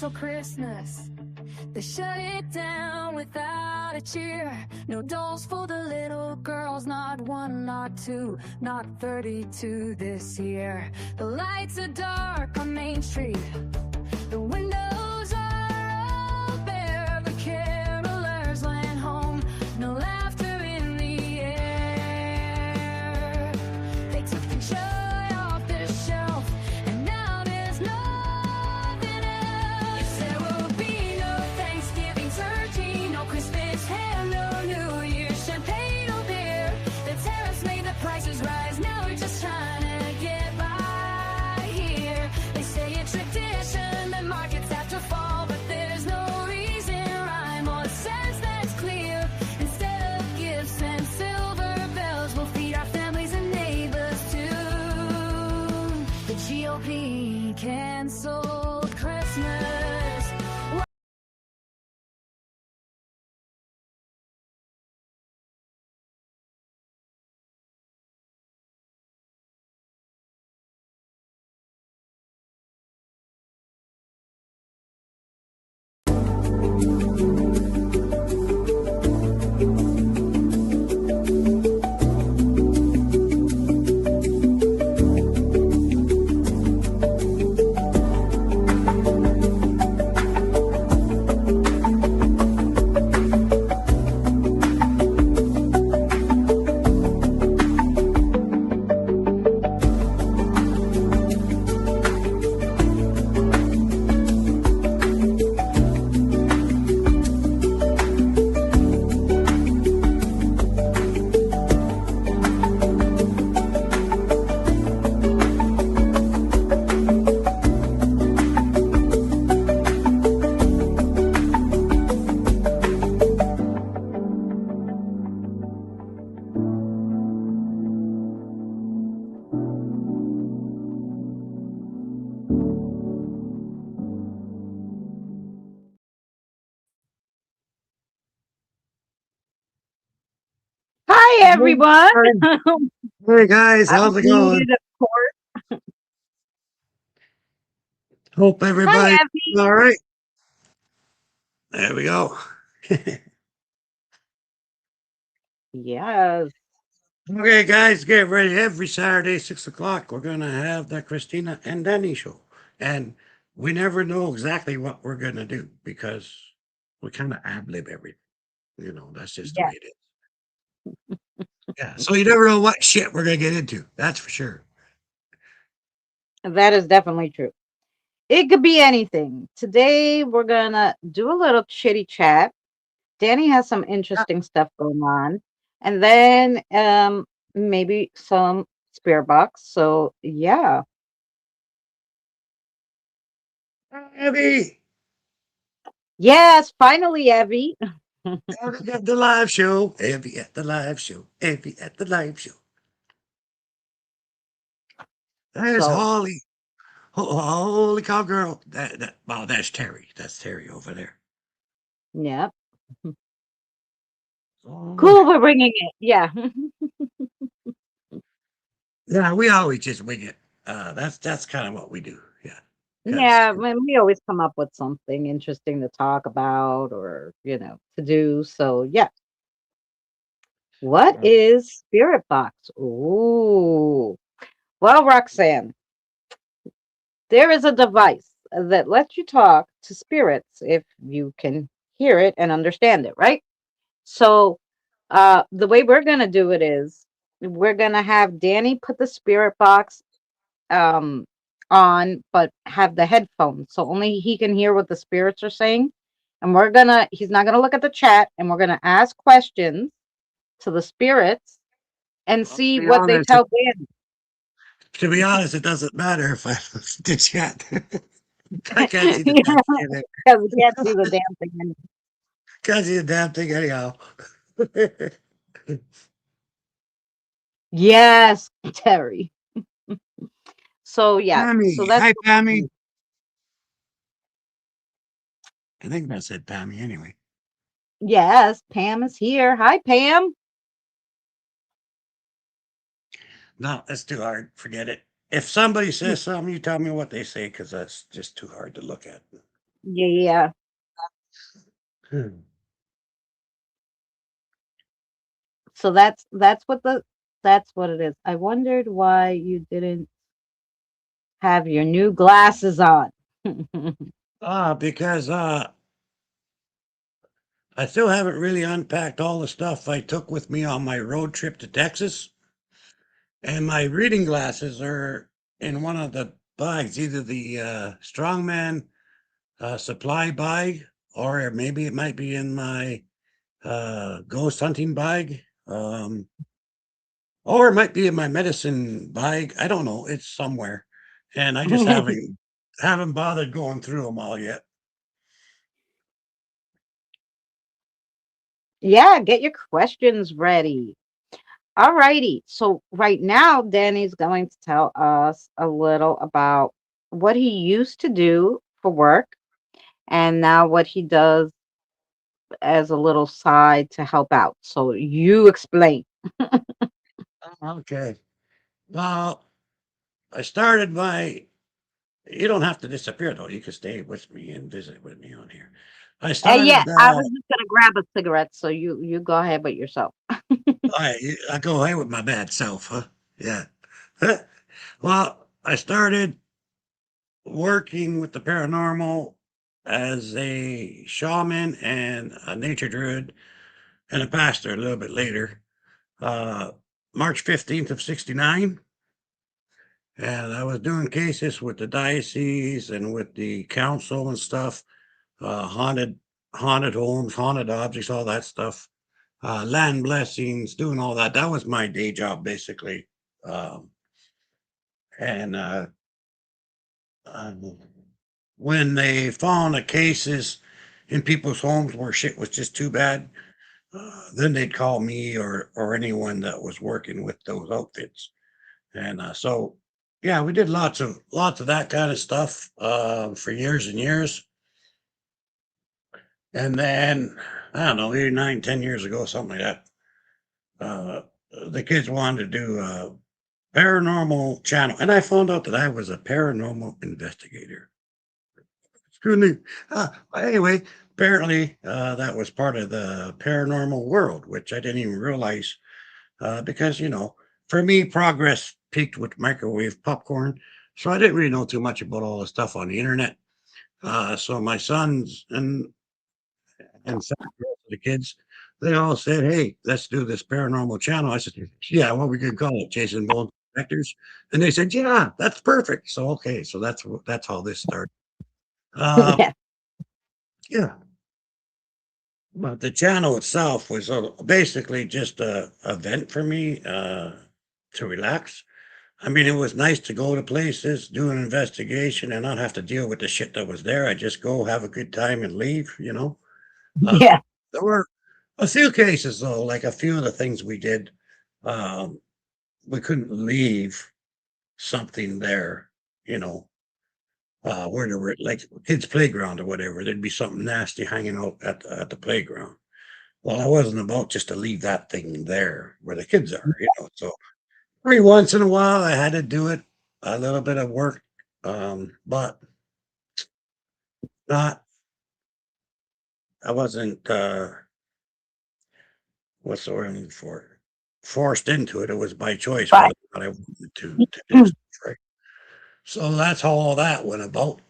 till Christmas. They shut it down without a cheer. No dolls for the little girls, not one, not two, not 32 this year. The lights are dark on Main Street. The windows are all bare. The carolers went home. No laughter in the air. They took the joy off the shelf, and now there's nothing else. There will be no Thanksgiving turkey, no Christmas ham, no New Year's champagne or beer. The tariffs made the prices rise. Now we're just trying to get by here. They say it's tradition that markets have to fall, but there's no reason, rhyme, or sense that's clear. Instead of gifts and silver bells, we'll feed our families and neighbors too. The GOP canceled Christmas. Hi, everyone. Hey guys, I'm how's it going? muted, of course. Hope Hi, everybody's Abby. all right. There we go. Yes. Okay, guys, get ready. Every Saturday, 6 o'clock, we're gonna have the Christina and Danny show, and we never know exactly what we're gonna do because we kind of ad lib everything. That's just the Yeah, way it is. Yeah, so you never know what shit we're gonna get into. That's for sure. that is definitely true. It could be anything. Today, we're going to do a little chitty chat. Danny has some interesting stuff going on. And then maybe some spirit box. So, yeah. Abby, Yes, finally, Abby. Abby at the live show. Abby at the live show. Abby at the live show. There's So, Holly. Holy cow, girl! Wow, that's Terry. That's Terry over there. yeah. Oh, Cool, we're bringing it. Yeah. yeah, we always just wing it. That's kind of what we do. Yeah, because Yeah, we always come up with something interesting to talk about or, to do. So, yeah. What is Spirit Box? Ooh. Well, Roxanne, there is a device that lets you talk to spirits if you can hear it and understand it, right? So, the way we're going to do it is we're going to have Danny put the Spirit Box um, on, but have the headphones. So only he can hear what the spirits are saying. And he's not going to look at the chat, and we're going to ask questions to the spirits and well, to see be what they honest, tell Danny. it doesn't matter if I listen to chat. I can't see the damn Yeah, thing. because we can't see the damn thing. Can't see the damn thing anyhow. Yes, Terry. So yeah, so Pammy, that's hi what we'll Pammy. do. I think I said Pammy anyway. Yes, Pam is here. Hi, Pam. No, that's too hard. Forget it. If somebody says something, you tell me what they say because that's just too hard to look at. Yeah. Hmm. So that's what it is. I wondered why you didn't have your new glasses on. Because I still haven't really unpacked all the stuff I took with me on my road trip to Texas, and my reading glasses are in one of the bags, either the strongman supply bag, or maybe it might be in my ghost hunting bag, or it might be in my medicine bag. I don't know. It's somewhere, and I just haven't bothered going through them all yet. Yeah, get your questions ready. All righty. So right now, Danny's going to tell us a little about what he used to do for work and now what he does as a little side to help out. So you explain. Okay. Well, I started my. You don't have to disappear though. You can stay with me and visit with me on here. I Yeah, started. I was just gonna grab a cigarette, so you go ahead with yourself. I go away with my bad self, huh? Yeah. Well, I started working with the paranormal as a shaman and a nature druid and a pastor a little bit later. Uh, March 15th of '69. And I was doing cases with the diocese and with the council and stuff, haunted homes, haunted objects, all that stuff, land blessings, doing all that. That was my day job basically. Um, and um, when they found the cases in people's homes where shit was just too bad, then they'd call me or anyone that was working with those outfits. And so, yeah, we did lots of that kind of stuff for years and years. And then I don't know, 8, 9, 10 years ago, something like that. Uh, the kids wanted to do a paranormal channel, and I found out that I was a paranormal investigator. Who knew? Anyway, apparently that was part of the paranormal world, which I didn't even realize because for me, progress peaked with microwave popcorn, so I didn't really know too much about all the stuff on the internet. So my sons and the kids, they all said, "Hey, let's do this paranormal channel." I said, "Yeah, what we could call it, Jason Bourne Vectors," and they said, "Yeah, that's perfect." So okay, so that's how this started. Um, Yeah. yeah, but the channel itself was basically just a event for me to relax. I mean, it was nice to go to places, do an investigation, and not have to deal with the shit that was there. I just go, have a good time, and leave. Uh, Yeah. there were a few cases, though, like a few of the things we did, um, we couldn't leave something there, you know, where there were like kids' playground or whatever. There'd be something nasty hanging out at the playground. Well, I wasn't about just to leave that thing there where the kids are. So every once in a while, I had to do it, a little bit of work, but not. I wasn't. What's the word I'm looking for? Forced into it. It was by choice Bye. whether or not I wanted to do stuff, right? So that's how all that went about.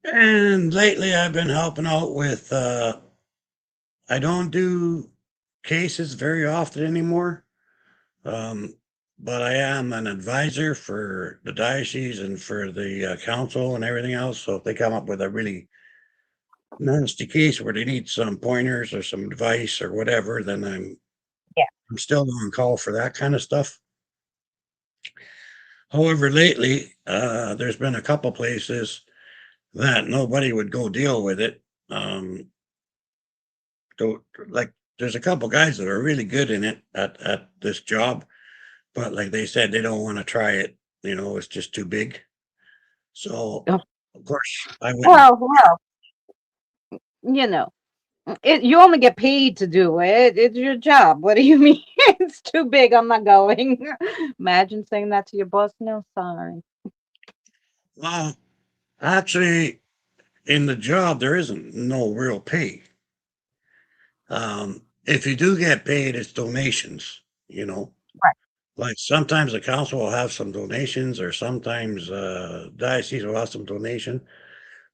And lately I've been helping out with. I don't do cases very often anymore. Um, but I am an advisor for the diocese and for the council and everything else. So if they come up with a really nasty case where they need some pointers or some advice or whatever, then Yeah. I'm still on call for that kind of stuff. However, lately there's been a couple places that nobody would go deal with it. Um, like there's a couple guys that are really good in it at this job, but like they said, they don't want to try it. It's just too big. So, Oh, of course, I wouldn't. well, you know, you only get paid to do it. It's your job. What do you mean? It's too big. I'm not going. Imagine saying that to your boss. No, sorry. Well, Actually, in the job, there isn't no real pay. If you do get paid, it's donations, you know. Right. Like sometimes the council will have some donations, or sometimes diocese will have some donation.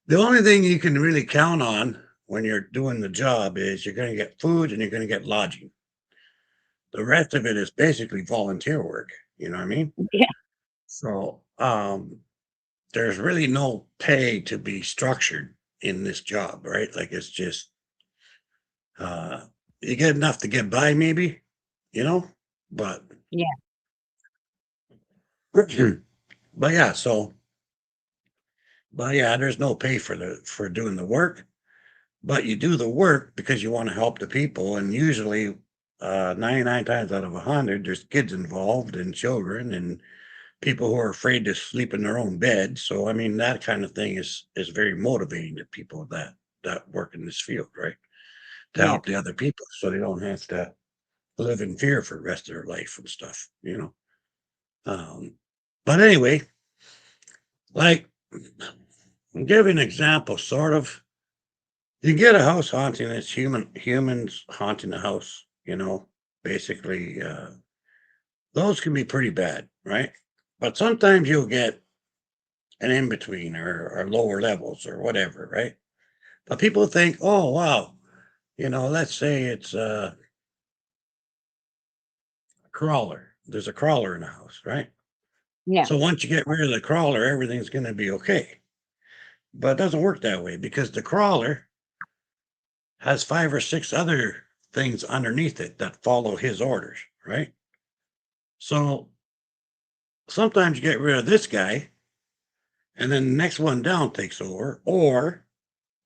The only thing you can really count on when you're doing the job is you're going to get food and you're going to get lodging. The rest of it is basically volunteer work. You know what I mean? Yeah. So there's really no pay to be structured in this job, right? Like it's just uh, you get enough to get by, maybe, you know, but Yeah. but yeah, so but yeah, there's no pay for the for doing the work, but you do the work because you want to help the people, and usually 99 times out of 100 there's kids involved and children and people who are afraid to sleep in their own bed. So I mean that kind of thing is very motivating to people that work in this field, right? To Yeah. help the other people so they don't have to live in fear for the rest of their life and stuff, you know. But anyway, like I'll give you an example, sort of. You get a house haunting, it's humans haunting the house, you know, basically. Those can be pretty bad, right? But sometimes you'll get an in between or lower levels or whatever, right? But people think, oh wow, let's say it's a crawler. There's a crawler in the house, right? Yeah. So once you get rid of the crawler, everything's going to be okay. But it doesn't work that way because the crawler has 5 or 6 other things underneath it that follow his orders, right? So sometimes you get rid of this guy and then the next one down takes over, or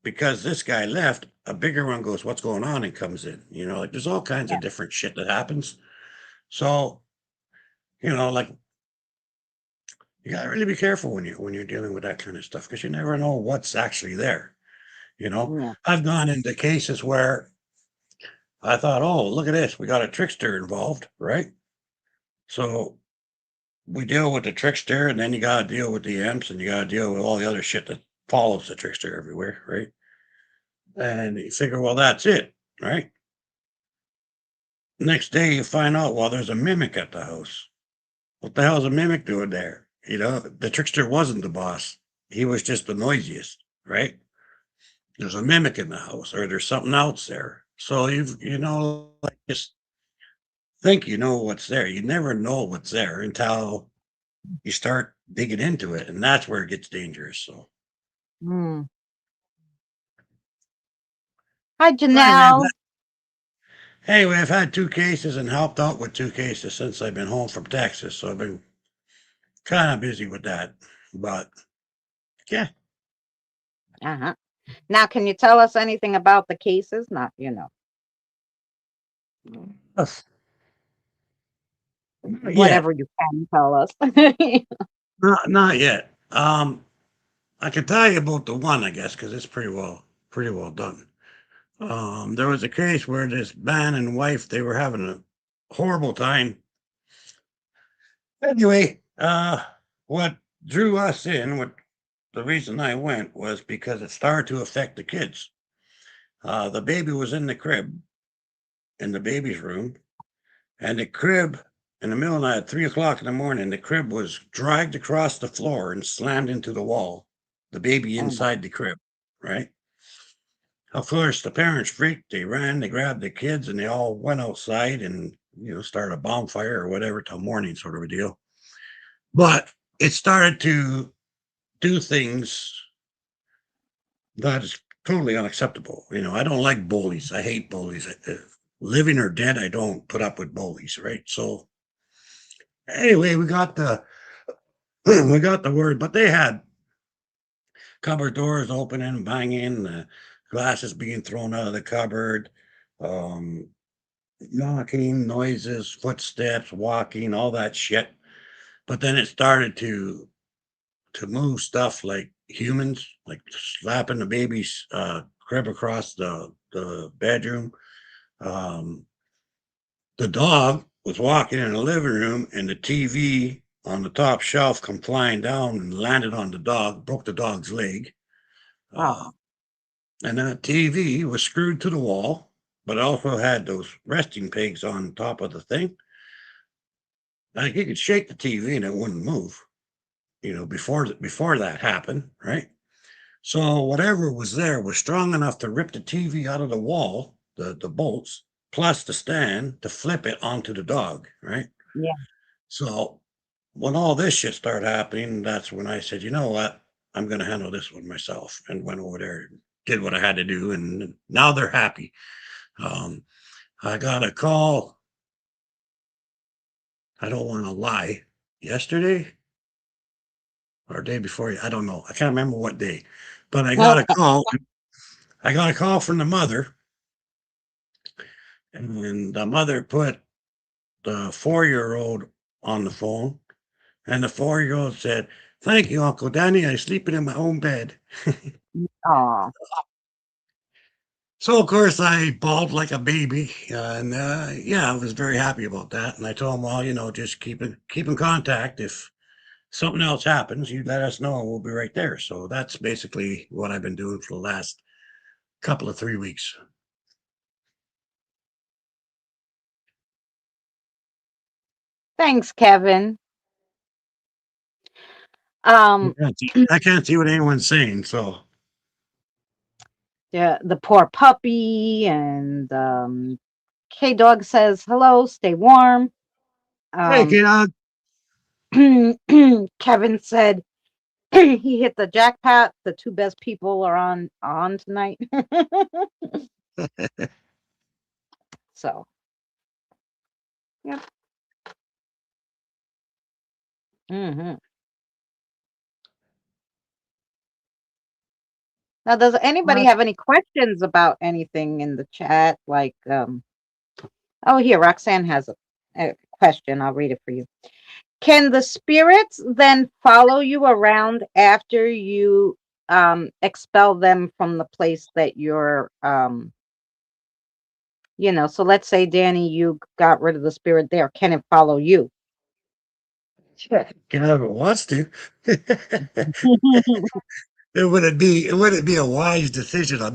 because this guy left, a bigger one goes, what's going on? And comes in. Like there's all kinds Yeah. of different shit that happens. So, like you gotta really be careful when you're dealing with that kind of stuff because you never know what's actually there. You know, Yeah. I've gone into cases where I thought, oh, look at this, we got a trickster involved, right? So we deal with the trickster, and then you got to deal with the imps, and you got to deal with all the other shit that follows the trickster everywhere, right? And you figure, well, that's it, right? Next day, you find out, well, there's a mimic at the house. What the hell is a mimic doing there? The trickster wasn't the boss. He was just the noisiest, right? There's a mimic in the house, or there's something else there. So like just think you know what's there. You never know what's there until you start digging into it, and that's where it gets dangerous. So Mm. Hi, anyway, Janelle. I've had 2 cases and helped out with 2 cases since I've been home from Texas. So I've been kind of busy with that. But yeah, Uh-huh. Now, can you tell us anything about the cases? Not, Yes. Not yet. whatever you can tell us. Not yet. I can tell you about the one, I guess, because it's pretty well done. There was a case where this man and wife they were having a horrible time. Anyway, what drew us in, what the reason I went was because it started to affect the kids. The baby was in the crib in the baby's room, and the crib in the middle of the night, at 3 o'clock in the morning, the crib was dragged across the floor and slammed into the wall. The baby Oh, my. inside the crib, right? Of course, the parents freaked. They ran, they grabbed the kids, and they all went outside and started a bonfire or whatever till morning, sort of a deal. But it started to do things that is totally unacceptable. I don't like bullies. I hate bullies. Living or dead, I don't put up with bullies, right? So anyway, we got the we got the word, but they had cupboard doors opening, banging, glasses being thrown out of the cupboard, um, knocking, noises, footsteps, walking, all that shit. But then it started to move stuff like humans, like slapping the baby's crib across the bedroom. Um, the dog was walking in the living room, and the TV. on the top shelf come flying down and landed on the dog, broke the dog's leg. Uh, Oh, and the TV was screwed to the wall, but it also had those resting pegs on top of the thing. Like you could shake the TV and it wouldn't move. Before that happened, right? So whatever was there was strong enough to rip the TV out of the wall, the bolts, plus the stand to flip it onto the dog, right? yeah. So when all this shit started happening, that's when I said, you know what? I'm going to handle this one myself, and went over there, did what I had to do, and now they're happy. Um, I got a call. I don't want to lie. Yesterday or day before, I don't know. I can't remember what day, but I got a Okay. call. I got a call from the mother, and the mother put the 4-year-old on the phone, and the 4-year-old said, "Thank you, Uncle Danny. I'm sleeping in my own bed." Oh, So of course I bawled like a baby, and yeah, I was very happy about that. And I told him, well, just keep in contact. If something else happens, you let us know, and we'll be right there. So that's basically what I've been doing for the last couple of 3 weeks. thanks, Kevin. I Um, can't see, I can't see what anyone's saying. So the poor puppy and K Dog says hello, stay warm. hey, Um, kid, Kevin said he hit the jackpot. The two best people are on tonight. So, yep. Hmm. Now, does anybody have any questions about anything in the chat? Like, oh, here, Roxanne has a question. I'll read it for you. Can the spirits then follow you around after you expel them from the place that you're so let's say Danny, you got rid of the spirit there. Can it follow you? can have it wants to. It wouldn't be a wise decision on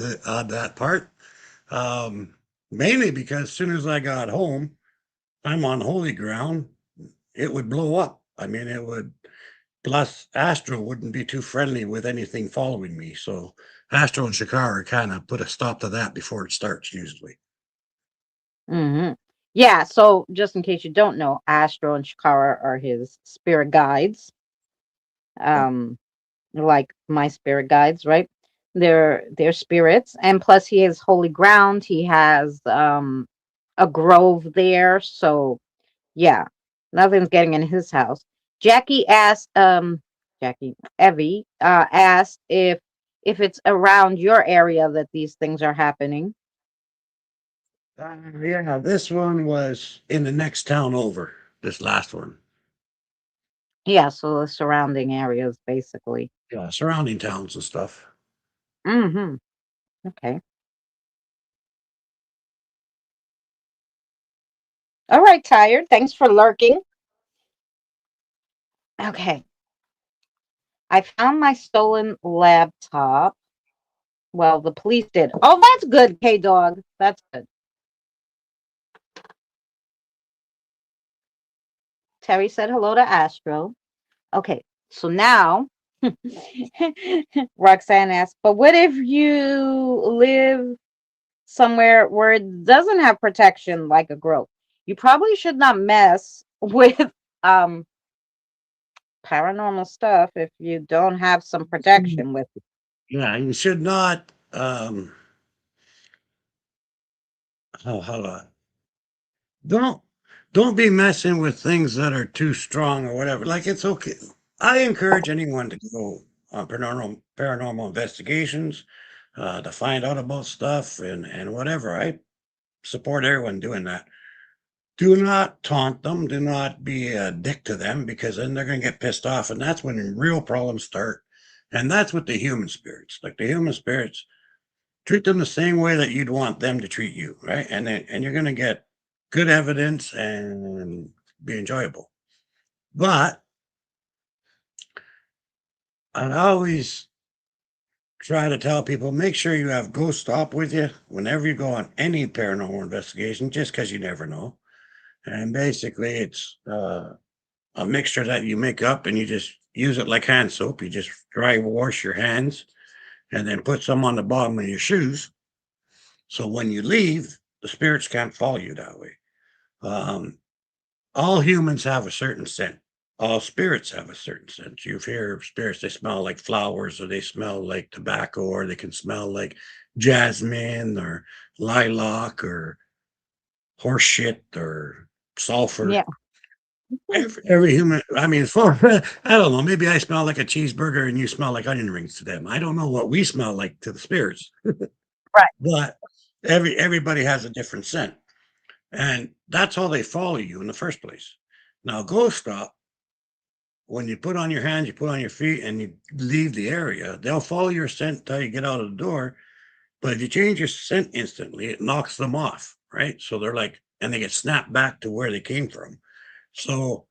that part. Um, Mainly because as soon as I got home, I'm on holy ground. It would blow up. I mean, it would. Plus, Astro wouldn't be too friendly with anything following me. So Astro and Shakara kind of put a stop to that before it starts. Usually, Hmm. Yeah, so just in case you don't know, Astro and Shakara are his spirit guides. yeah. Um, like my spirit guides, right? They're spirits, and plus he has holy ground. He has a grove there, so yeah, nothing's getting in his house. Jackie asked, Jackie Evie asked if it's around your area that these things are happening. Yeah, this one was in the next town over. This last one, Yeah, so the surrounding areas, basically. yeah, surrounding towns and stuff. Mm-hmm. Okay. All right, tired. Thanks for lurking. Okay. I found my stolen laptop. Well, the police did. Oh, that's good, K Dog. That's good. Terry said hello to Astro. Okay, so now Roxanne asked, but what if you live somewhere where it doesn't have protection like a grove? You probably should not mess with um paranormal stuff if you don't have some protection with it. Yeah, you should not. How do I? Don't don't be messing with things that are too strong or whatever. Like it's okay. I encourage anyone to go on paranormal investigations to find out about stuff and whatever. I support everyone doing that. Do not taunt them. Do not be a dick to them because then they're going to get pissed off, and that's when real problems start. And that's with the human spirits. Like the human spirits, treat them the same way that you'd want them to treat you, right? And you're going to get good evidence and be enjoyable. But I always try to tell people make sure you have Ghost Stop with you whenever you go on any paranormal investigation, just because you never know. And basically, it's a mixture that you make up and you just use it like hand soap. You just dry wash your hands and then put some on the bottom of your shoes. So when you leave, the spirits can't follow you that way. Um, all humans have a certain scent. All spirits have a certain scent. You hear spirits, they smell like flowers, or they smell like tobacco, or they can smell like jasmine, or lilac, or horse shit, or sulfur. Yeah. Every human, I mean, for I don't know, maybe I smell like a cheeseburger and you smell like onion rings to them. I don't know what we smell like to the spirits, Right. but everybody has a different scent. And that's how they follow you in the first place. Now, Ghost Stop, when you put on your hands, you put on your feet, and you leave the area, they'll follow your scent until you get out of the door. But if you change your scent instantly, it knocks them off, right? So they're like, and they get snapped back to where they came from. So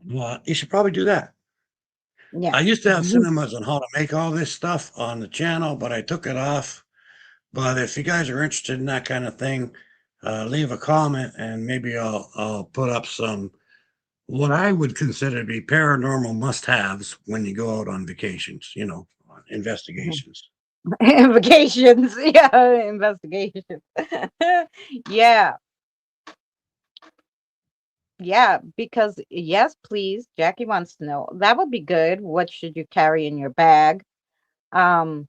you should probably do that. Yeah. I used to have cinemas on how to make all this stuff on the channel, but I took it off. But if you guys are interested in that kind of thing, leave a comment and maybe I'll put up some what I would consider to be paranormal must-haves when you go out on vacations, investigations. Vacations. Yeah. Investigations. Yeah. Yeah. Because, yes, please. Jackie wants to know. That would be good. What should you carry in your bag? Um,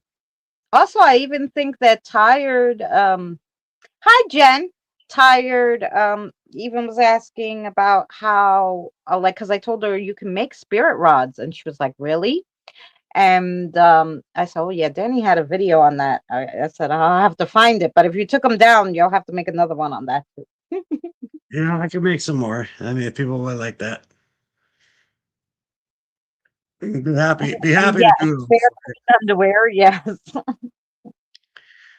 Also, I even think that tired, hi Jen, tired, even was asking about how, like, because I told her you can make spirit rods, and she was like, really? And I said, oh yeah, Danny had a video on that. I said, I'll have to find it, but if you took them down, you'll have to make another one on that too. I can make some more. I mean, if people would like that, be happy to Yes, do them bare for you. underwear, yes.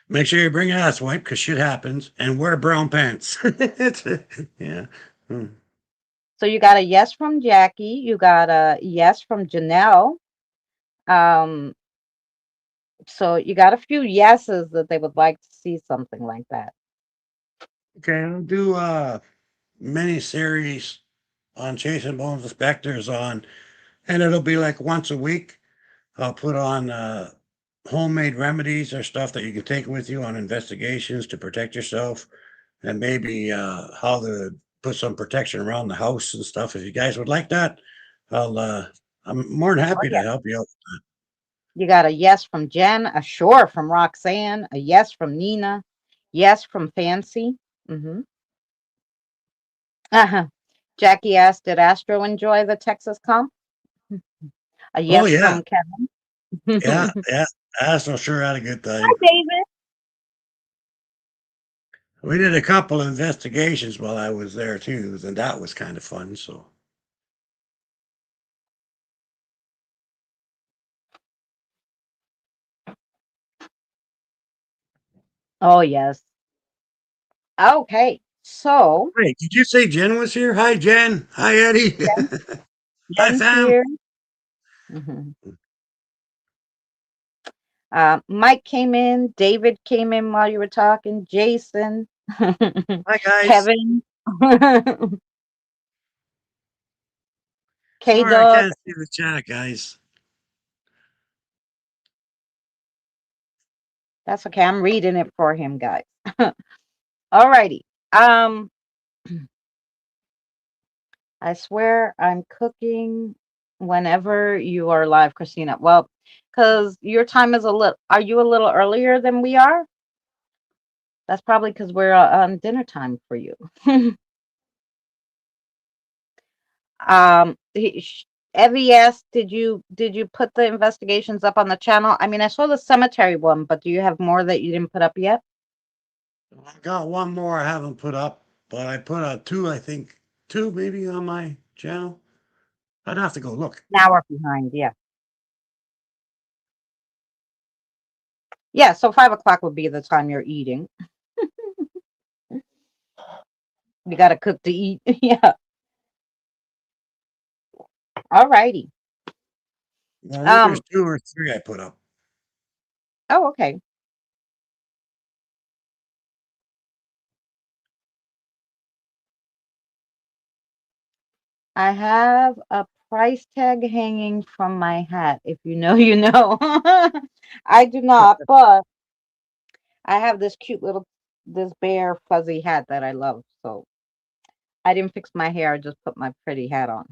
Make sure you bring an ass wipe because shit happens, and wear brown pants. Yeah. Hmm. So you got a yes from Jackie, you got a yes from Janelle. Um, So you got a few yeses that they would like to see something like that. Okay, I'll do mini series on chasing bones and specters on, and it'll be like once a week. I'll put on homemade remedies or stuff that you can take with you on investigations to protect yourself, and maybe how to put some protection around the house and stuff. If you guys would like that, I'll. I'm more than Oh happy to yeah. help you out. You got a yes from Jen, a sure from Roxanne, a yes from Nina, yes from Fancy. Hmm. Uh-huh. Jackie asked, did Astro enjoy the Texas comp? A Oh yes yeah, from Kevin. yeah, Hi, yeah. Astro sure had a good time. David. We did a couple of investigations while I was there too, and that was kind of fun. So, Oh, yes. Okay. So wait, did you say Jen was here? Hi, Jen. Hi, Eddie. Hi, Jen's fam. here. Mhm. Mike came in. David came in while you were talking. Jason. Hi, guys. Kevin. K Sorry, I Dog. can't see the chat, guys. That's okay. I'm reading it for him, guys. Alrighty. Um, I swear I'm cooking whenever you are live, Christina. Well, because your time is a little, are you a little earlier than we are? That's probably because we're on dinner time for you. Evie asked, did you put the investigations up on the channel? I mean, I saw the cemetery one, but do you have more that you didn't put up yet? I got one more I haven't put up, but I put two, I think, two maybe on my channel. I'd have to go look. Now we're behind, yeah. Yeah, so 5 o'clock would be the time you're eating. You gotta cook to eat. Yeah. All righty. I think there's Um, two or three I put up. oh, okay. I have a price tag hanging from my hat. If you know, you know. I do not, but I have this cute little this bear fuzzy hat that I love. So I didn't fix my hair, I just put my pretty hat on.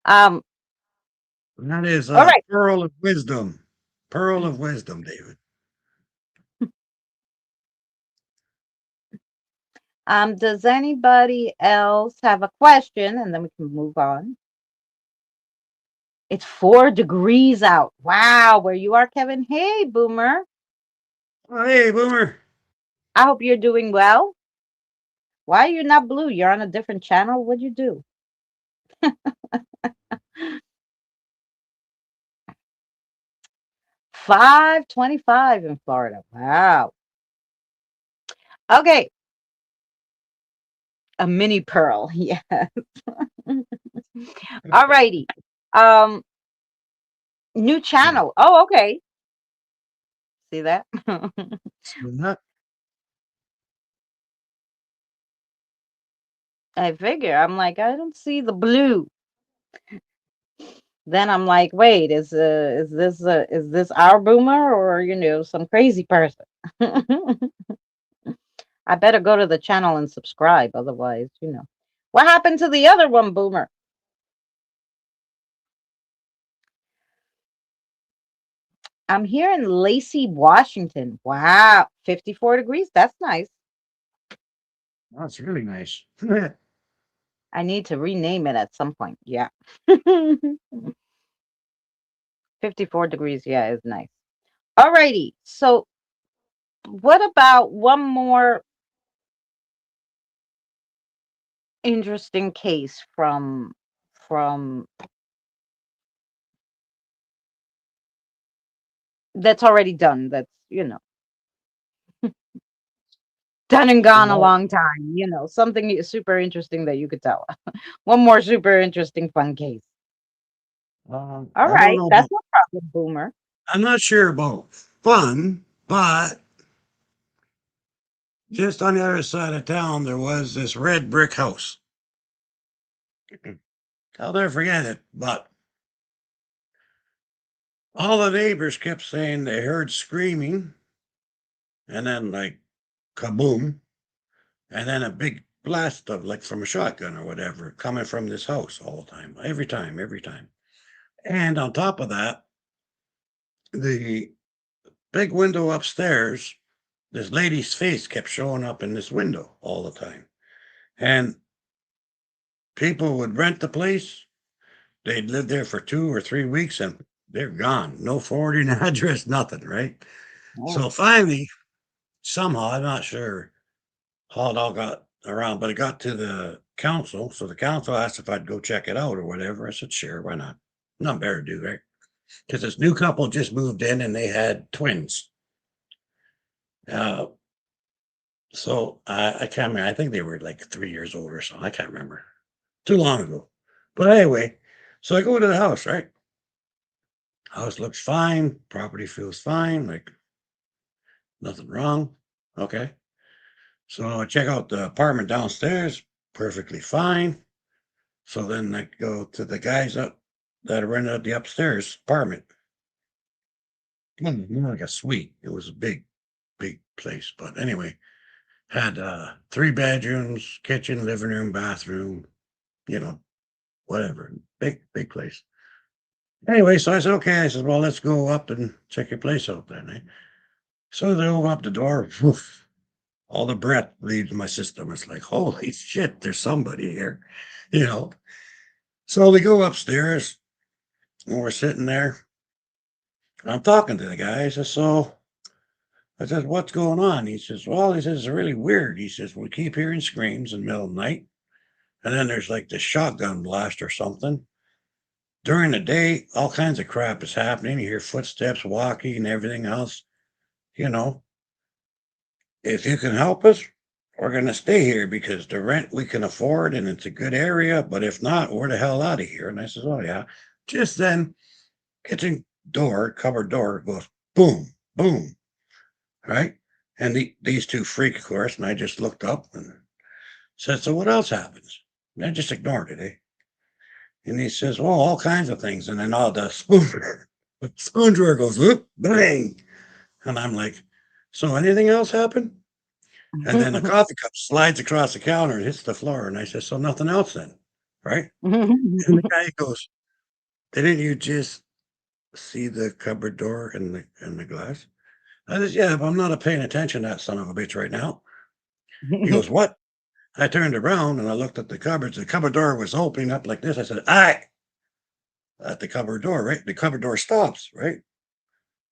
um, That is all a right. pearl of wisdom. Pearl of wisdom, David. Does anybody else have a question? And then we can move on. It's 4 degrees out. Wow, where you are, Kevin. Hey, Boomer. Oh, hey, Boomer. I hope you're doing well. Why are you not blue? You're on a different channel. What'd you do? 5:25 in Florida. Wow. Okay, a mini pearl. Yeah. All righty. Um, new Yeah. channel. Oh, okay. See that? So that, I figure. I'm like, I don't see the blue. Then I'm like, wait, is this our Boomer or some crazy person? I better go to the channel and subscribe, otherwise. What happened to the other one, Boomer? I'm here in Lacey, Washington. Wow, 54 degrees. That's nice. that's really nice. I need to rename it at some point. Yeah. 54 degrees. Yeah, is nice. Alrighty. So, what about one more interesting case from that's already done? That's done and gone a Well, long time. Something super interesting that you could tell. One more super interesting fun case. All I don't right, know that's about, no problem, Boomer. I'm not sure about fun, but just on the other side of town, there was this red brick house. I'll never forget it, but all the neighbors kept saying they heard screaming and then like kaboom, and then a big blast of like from a shotgun or whatever coming from this house all the time, every time, every time. And on top of that, the big window upstairs, this lady's face kept showing up in this window all the time. And people would rent the place. They'd live there for 2 or 3 weeks and they're gone. No forwarding address, nothing, right? Oh, So finally, somehow, I'm not sure how it all got around, but it got to the council. So the council asked if I'd go check it out or whatever. I said, sure, why not? Not better to do, right? Because this new couple just moved in and they had twins. Uh, so I can't remember. I think they were like 3 years old or something. I can't remember. Too long ago. But anyway, so I go to the house, right? House looks fine. Property feels fine. Like nothing wrong. Okay. So I check out the apartment downstairs. Perfectly fine. So then I go to the guys up that rented out the upstairs apartment. More like a suite. It was a big, big place. But anyway, had 3 bedrooms, kitchen, living room, bathroom, you know, whatever. Big, big place. Anyway, so I said, okay. I said, well, let's go up and check your place out then. Eh? So they open up the door. Woof, all the breath leaves my system. It's like, holy shit, there's somebody here, you know. So we go upstairs and we're sitting there. I'm talking to the guy. I said, so I said, what's going on? He says, well, he says, it's really weird. He says, we keep hearing screams in the middle of the night. And then there's like this shotgun blast or something. During the day, all kinds of crap is happening. You hear footsteps walking and everything else. You know, if you can help us, we're going to stay here because the rent we can afford and it's a good area. But if not, we're the hell out of here. And I says, oh, yeah. Just then, kitchen door, cupboard door goes boom, boom, right? And these two freak, of course. And I just looked up and said, so what else happens? And I just ignored it, eh? And he says, well, all kinds of things. And then all the spoon drawer goes, whoop, bang. And I'm like, so anything else happen? And then the coffee cup slides across the counter and hits the floor. And I said, so nothing else then, right? And the guy goes, didn't you just see the cupboard door and the glass? I said, yeah, but I'm not paying attention to that son of a bitch right now. He goes, what? I turned around and I looked at the cupboards. The cupboard door was opening up like this. I said, aye, at the cupboard door, right? The cupboard door stops, right?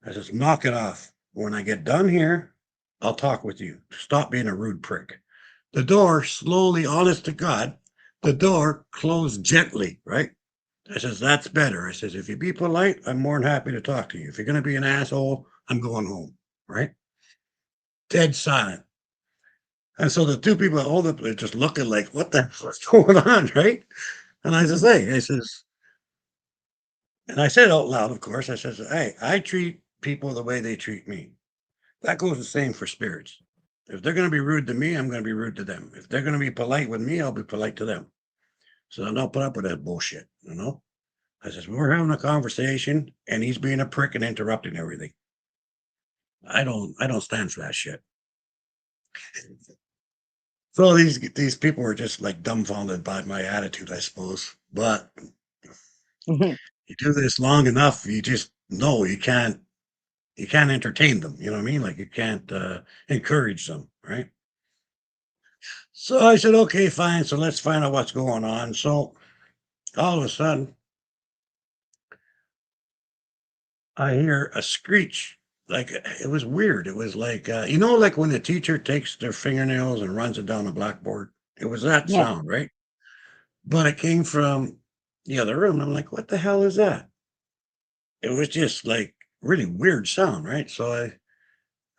I says, knock it off. When I get done here, I'll talk with you. Stop being a rude prick. The door slowly, honest to God, the door closed gently, right? I says, that's better. I says, if you be polite, I'm more than happy to talk to you. If you're going to be an asshole, I'm going home, right? Dead silent. And so the two people hold up, they're just looking like, what the hell's going on, right? And I says, hey, I says, and I said out loud, of course, I says, hey, I treat people the way they treat me. That goes the same for spirits. If they're going to be rude to me, I'm going to be rude to them. If they're going to be polite with me, I'll be polite to them. So I don't put up with that bullshit, you know? I says, we're having a conversation and he's being a prick and interrupting everything. I don't stand for that shit. So these people were just like dumbfounded by my attitude, I suppose. But you do this long enough, you just know you can't entertain them. You know what I mean? Like you can't encourage them, right? So I said, okay, fine. So let's find out what's going on. So all of a sudden, I hear a screech. Like it was weird. It was like like when the teacher takes their fingernails and runs it down the blackboard. It was that Yeah. sound, right? But it came from the other room. I'm like, what the hell is that? It was just like really weird sound, right?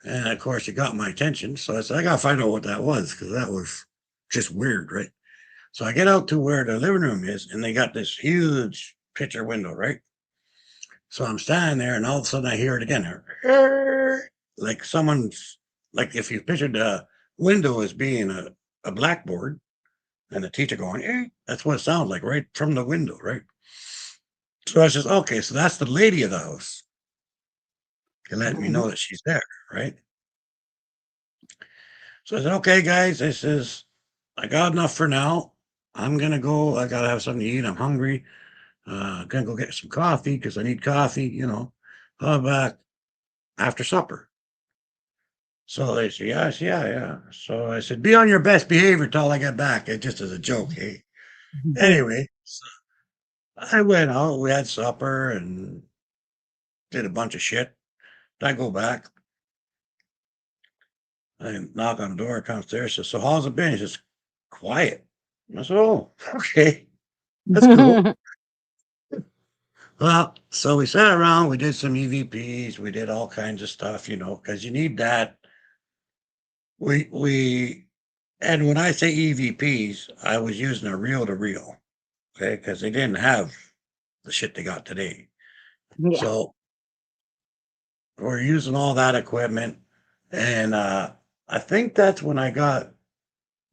And of course, it got my attention. So I said, I gotta find out what that was because that was just weird, right? So I get out to where the living room is, and they got this huge picture window, right? So I'm standing there, and all of a sudden I hear it again, like someone's like if you pictured the window as being a blackboard, and the teacher going, that's what it sounds like, right from the window, right? So I says, okay, so that's the lady of the house. It let me know that she's there, right? So I said, okay, guys, I says, I got enough for now. I'm gonna go. I gotta have something to eat. I'm hungry. Gonna go get some coffee because I need coffee. I'll be back after supper. So they said, yes, yeah, yeah. So I said, be on your best behavior till I get back. It just as a joke, hey. Anyway, so I went out. We had supper and did a bunch of shit. I go back. I knock on the door, comes downstairs, says, so how's it been? He says, quiet. I said, oh, okay. That's cool. Well, so we sat around, we did some EVPs, we did all kinds of stuff, because you need that. We and when I say EVPs, I was using a reel to reel, okay, because they didn't have the shit they got today. Yeah. So we're using all that equipment, and I think that's when I got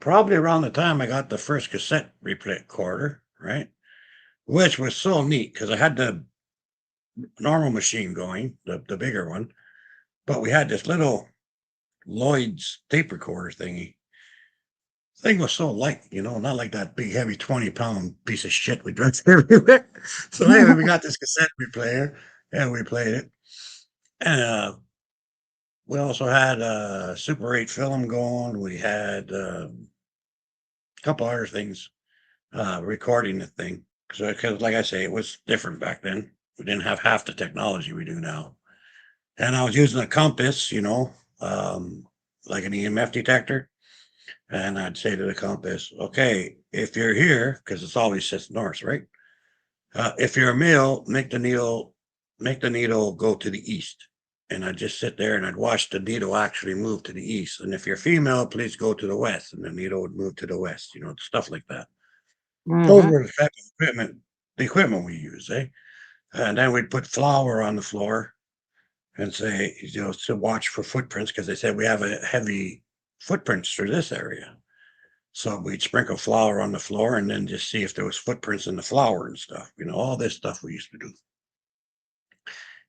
probably around the time I got the first cassette recorder, right? Which was so neat because I had the normal machine going, the bigger one, but we had this little Lloyd's tape recorder thingy. Thing was so light, not like that big, heavy 20-pound piece of shit we dragged everywhere. So anyway, we got this cassette player and we played it. And we also had Super 8 film going. We had a couple other things recording the thing. Because, like I say, it was different back then. We didn't have half the technology we do now. And I was using a compass, like an EMF detector. And I'd say to the compass, okay, if you're here, because it's always sits north, right? If you're a male, make the needle go to the east. and I'd just sit there and I'd watch the needle actually move to the east. And if you're female, please go to the west. And the needle would move to the west, stuff like that. Those Mm-hmm. were the type of equipment we use, eh? And then we'd put flour on the floor and say, to watch for footprints because they said we have a heavy footprints through this area. So we'd sprinkle flour on the floor and then just see if there was footprints in the flour and stuff. All this stuff we used to do.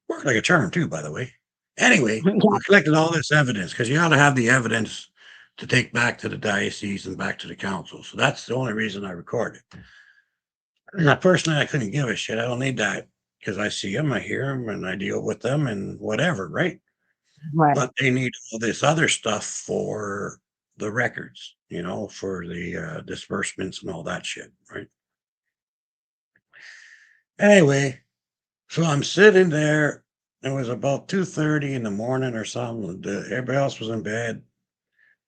Worked like a charm too, by the way. Anyway, we collected all this evidence because you got to have the evidence to take back to the diocese and back to the council. So that's the only reason I recorded. Now, personally, I couldn't give a shit. I don't need that because I see them, I hear them, and I deal with them and whatever, right? Right. But they need all this other stuff for the records, for the disbursements and all that shit, right? Anyway, so I'm sitting there. It was about 2:30 in the morning or something. Everybody else was in bed.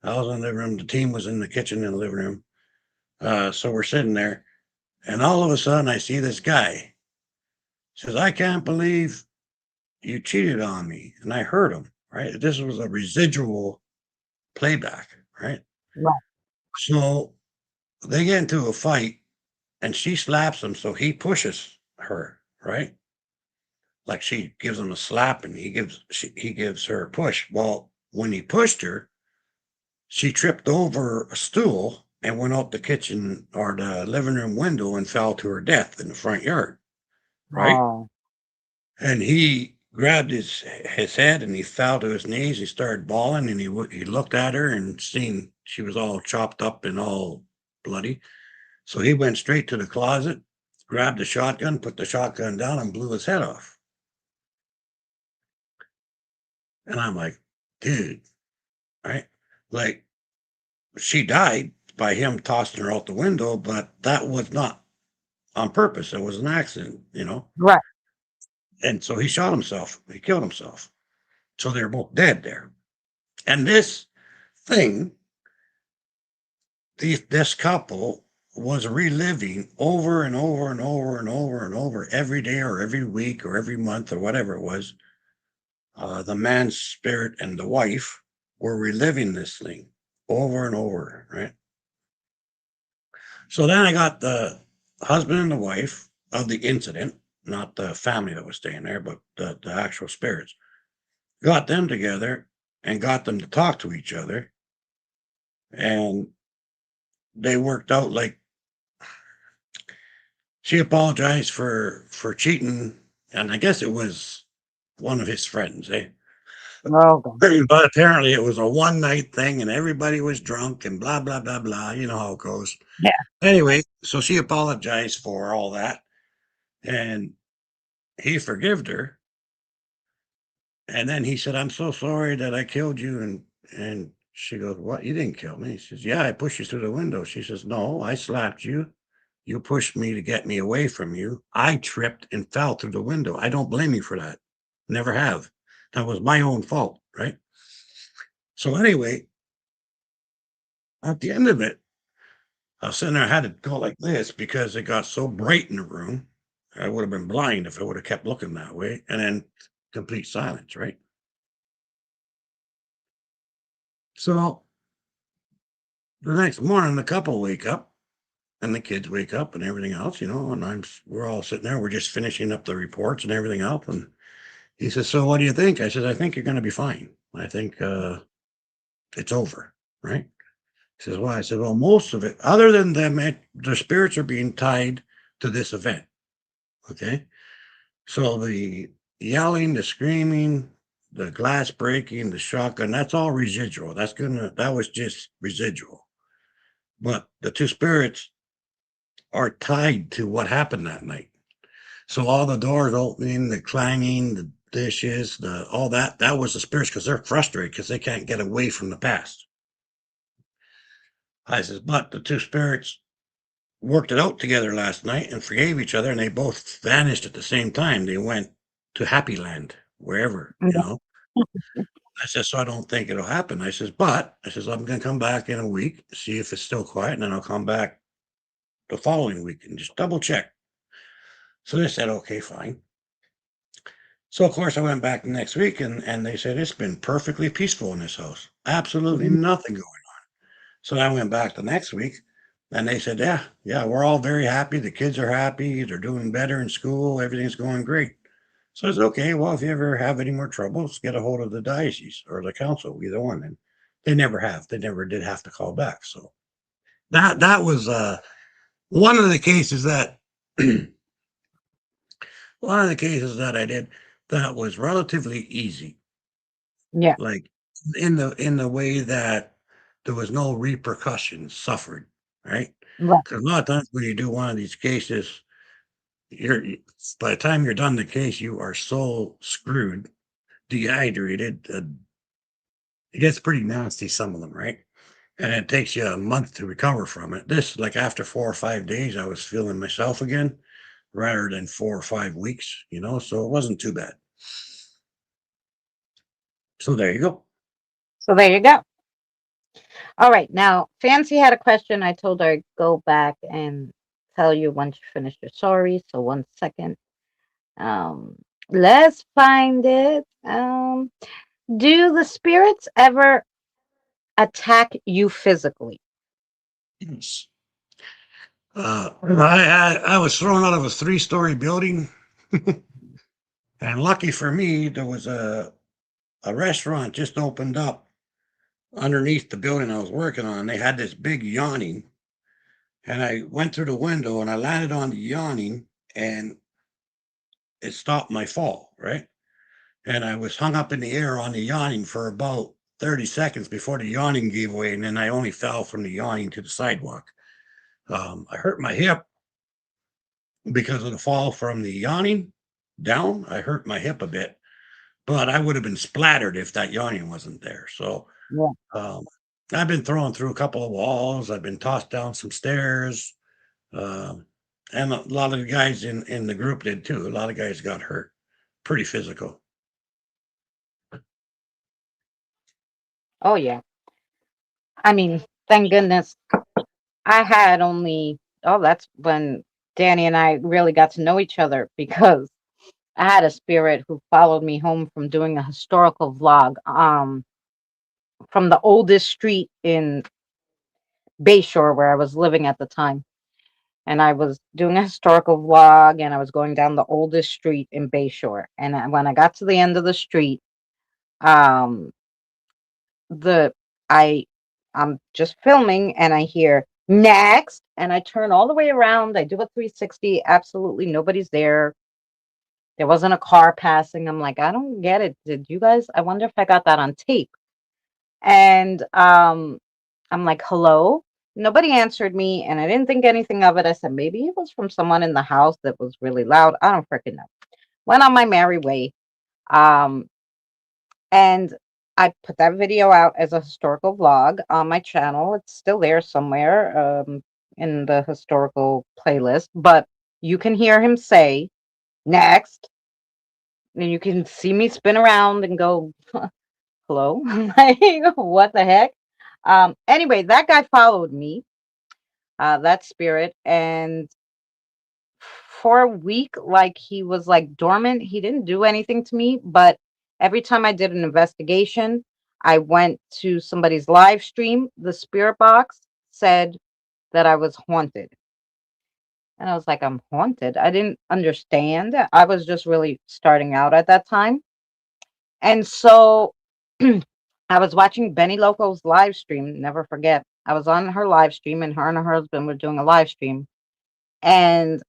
I was in the living room. The team was in the kitchen in the living room. So we're sitting there, and all of a sudden, I see this guy. Says, "I can't believe you cheated on me," and I heard him. Right, this was a residual playback. Right, Right. so they get into a fight, and she slaps him, so he pushes her. Right, like she gives him a slap, and he gives her a push. Well, when he pushed her, she tripped over a stool and went out the kitchen or the living room window and fell to her death in the front yard, right? Oh, And he grabbed his head and he fell to his knees. He started bawling and he looked at her and seen she was all chopped up and all bloody. So he went straight to the closet, grabbed the shotgun, put the shotgun down, and blew his head off. And I'm like, dude, right? Like she died by him tossing her out the window, but that was not on purpose. It was an accident. right. And so he shot himself. He killed himself. So they're both dead there. And thing, this couple was reliving over and over and over and over and over every day or every week or every month or whatever it was. The man's spirit and the wife were reliving this thing over and over, right? So then I got the husband and the wife of the incident, not the family that was staying there, but the actual spirits. Got them together and got them to talk to each other. And they worked out like she apologized for cheating. And I guess it was one of his friends, eh? Oh, God. But apparently it was a one night thing and everybody was drunk and blah, blah, blah, blah. You know how it goes. Yeah. Anyway, so she apologized for all that. And he forgived her. And then he said, "I'm so sorry that I killed you." And she goes, "What? You didn't kill me." He says, "Yeah, I pushed you through the window." She says, "No, I slapped you. You pushed me to get me away from you. I tripped and fell through the window. I don't blame you for that. Never have. That was my own fault." Right. So anyway, at the end of it, I was sitting there, I had to go like this because it got so bright in the room. I would have been blind if I would have kept looking that way. And then complete silence, right? So the next morning, the couple wake up and the kids wake up and everything else, and we're all sitting there. We're just finishing up the reports and everything else. And he says, "So what do you think?" I said, "I think you're going to be fine. I think it's over." Right. He says, "Why?" I said, "Well, most of it, other than them, the spirits are being tied to this event. Okay. So the yelling, the screaming, the glass breaking, the shotgun, that's all residual. That was just residual. But the two spirits are tied to what happened that night. So all the doors opening, the clanging, the dishes, the all that was the spirits because they're frustrated because they can't get away from the past." I says, "But the two spirits worked it out together last night and forgave each other, and they both vanished at the same time. They went to Happy Land, wherever, you Yeah. know." I says, "So I don't think it'll happen." I says, "But," I says, "I'm gonna come back in a week, see if it's still quiet, and then I'll come back the following week and just double check." So they said, "Okay, fine." So of course I went back the next week and they said it's been perfectly peaceful in this house. Absolutely Mhm. nothing going. So I went back the next week and they said, yeah, yeah, we're all very happy. The kids are happy. They're doing better in school. Everything's going great. So I said, okay, well, if you ever have any more troubles, get a hold of the diocese or the council, either one. And they never have. They never did have to call back. So that was one of the cases that one of the cases that I did that was relatively easy, Yeah. like in the way that there was no repercussions suffered, right? Right. Because a lot of times when you do one of these cases, you're by the time you're done the case, you are so screwed, dehydrated. It gets pretty nasty, some of them, right? And it takes you a month to recover from it. This, like after 4 or 5 days, I was feeling myself again rather than 4 or 5 weeks, so it wasn't too bad. So there you go. So there you go. All right. Now, Fancy had a question. I told her I'd go back and tell you once you finish your story. So 1 second. Um, let's find it. Do the spirits ever attack you physically? Yes. I was thrown out of a 3-story building, and lucky for me, there was a restaurant just opened up underneath the building I was working on. They had this big yawning, and I went through the window and I landed on the yawning, and it stopped my fall, right? And I was hung up in the air on the yawning for about 30 seconds before the yawning gave way, and then I only fell from the yawning to the sidewalk. I hurt my hip because of the fall from the yawning down. I hurt my hip a bit, but I would have been splattered if that yawning wasn't there. So Yeah. um, I've been thrown through a couple of walls. I've been tossed down some stairs. Um, and a lot of the guys in the group did too. A lot of guys got hurt. Pretty physical. Oh, yeah. I mean, thank goodness I had only, oh, that's when Danny and I really got to know each other because I had a spirit who followed me home from doing a historical vlog from the oldest street in Bayshore where I was living at the time. And I was doing a historical vlog and I was going down the oldest street in Bayshore. And when I got to the end of the street, um, the I I'm just filming and I hear next and I turn all the way around. I do a 360. Absolutely nobody's there. There wasn't a car passing. I'm like, I don't get it. Did you guys? I wonder if I got that on tape. And I'm like, hello. Nobody answered me, and I didn't think anything of it. I said maybe it was from someone in the house that was really loud. I don't freaking know. Went on my merry way. Um, and I put that video out as a historical vlog on my channel. It's still there somewhere in the historical playlist, but you can hear him say next, and you can see me spin around and go, hello. Like, what the heck? Anyway, that guy followed me, that spirit, and for a week, like he was like dormant. He didn't do anything to me, but every time I did an investigation, I went to somebody's live stream. The spirit box said that I was haunted. And I was like, I'm haunted. I didn't understand. I was just really starting out at that time. And so I was watching Benny Loco's live stream. Never forget. I was on her live stream, and her husband were doing a live stream. And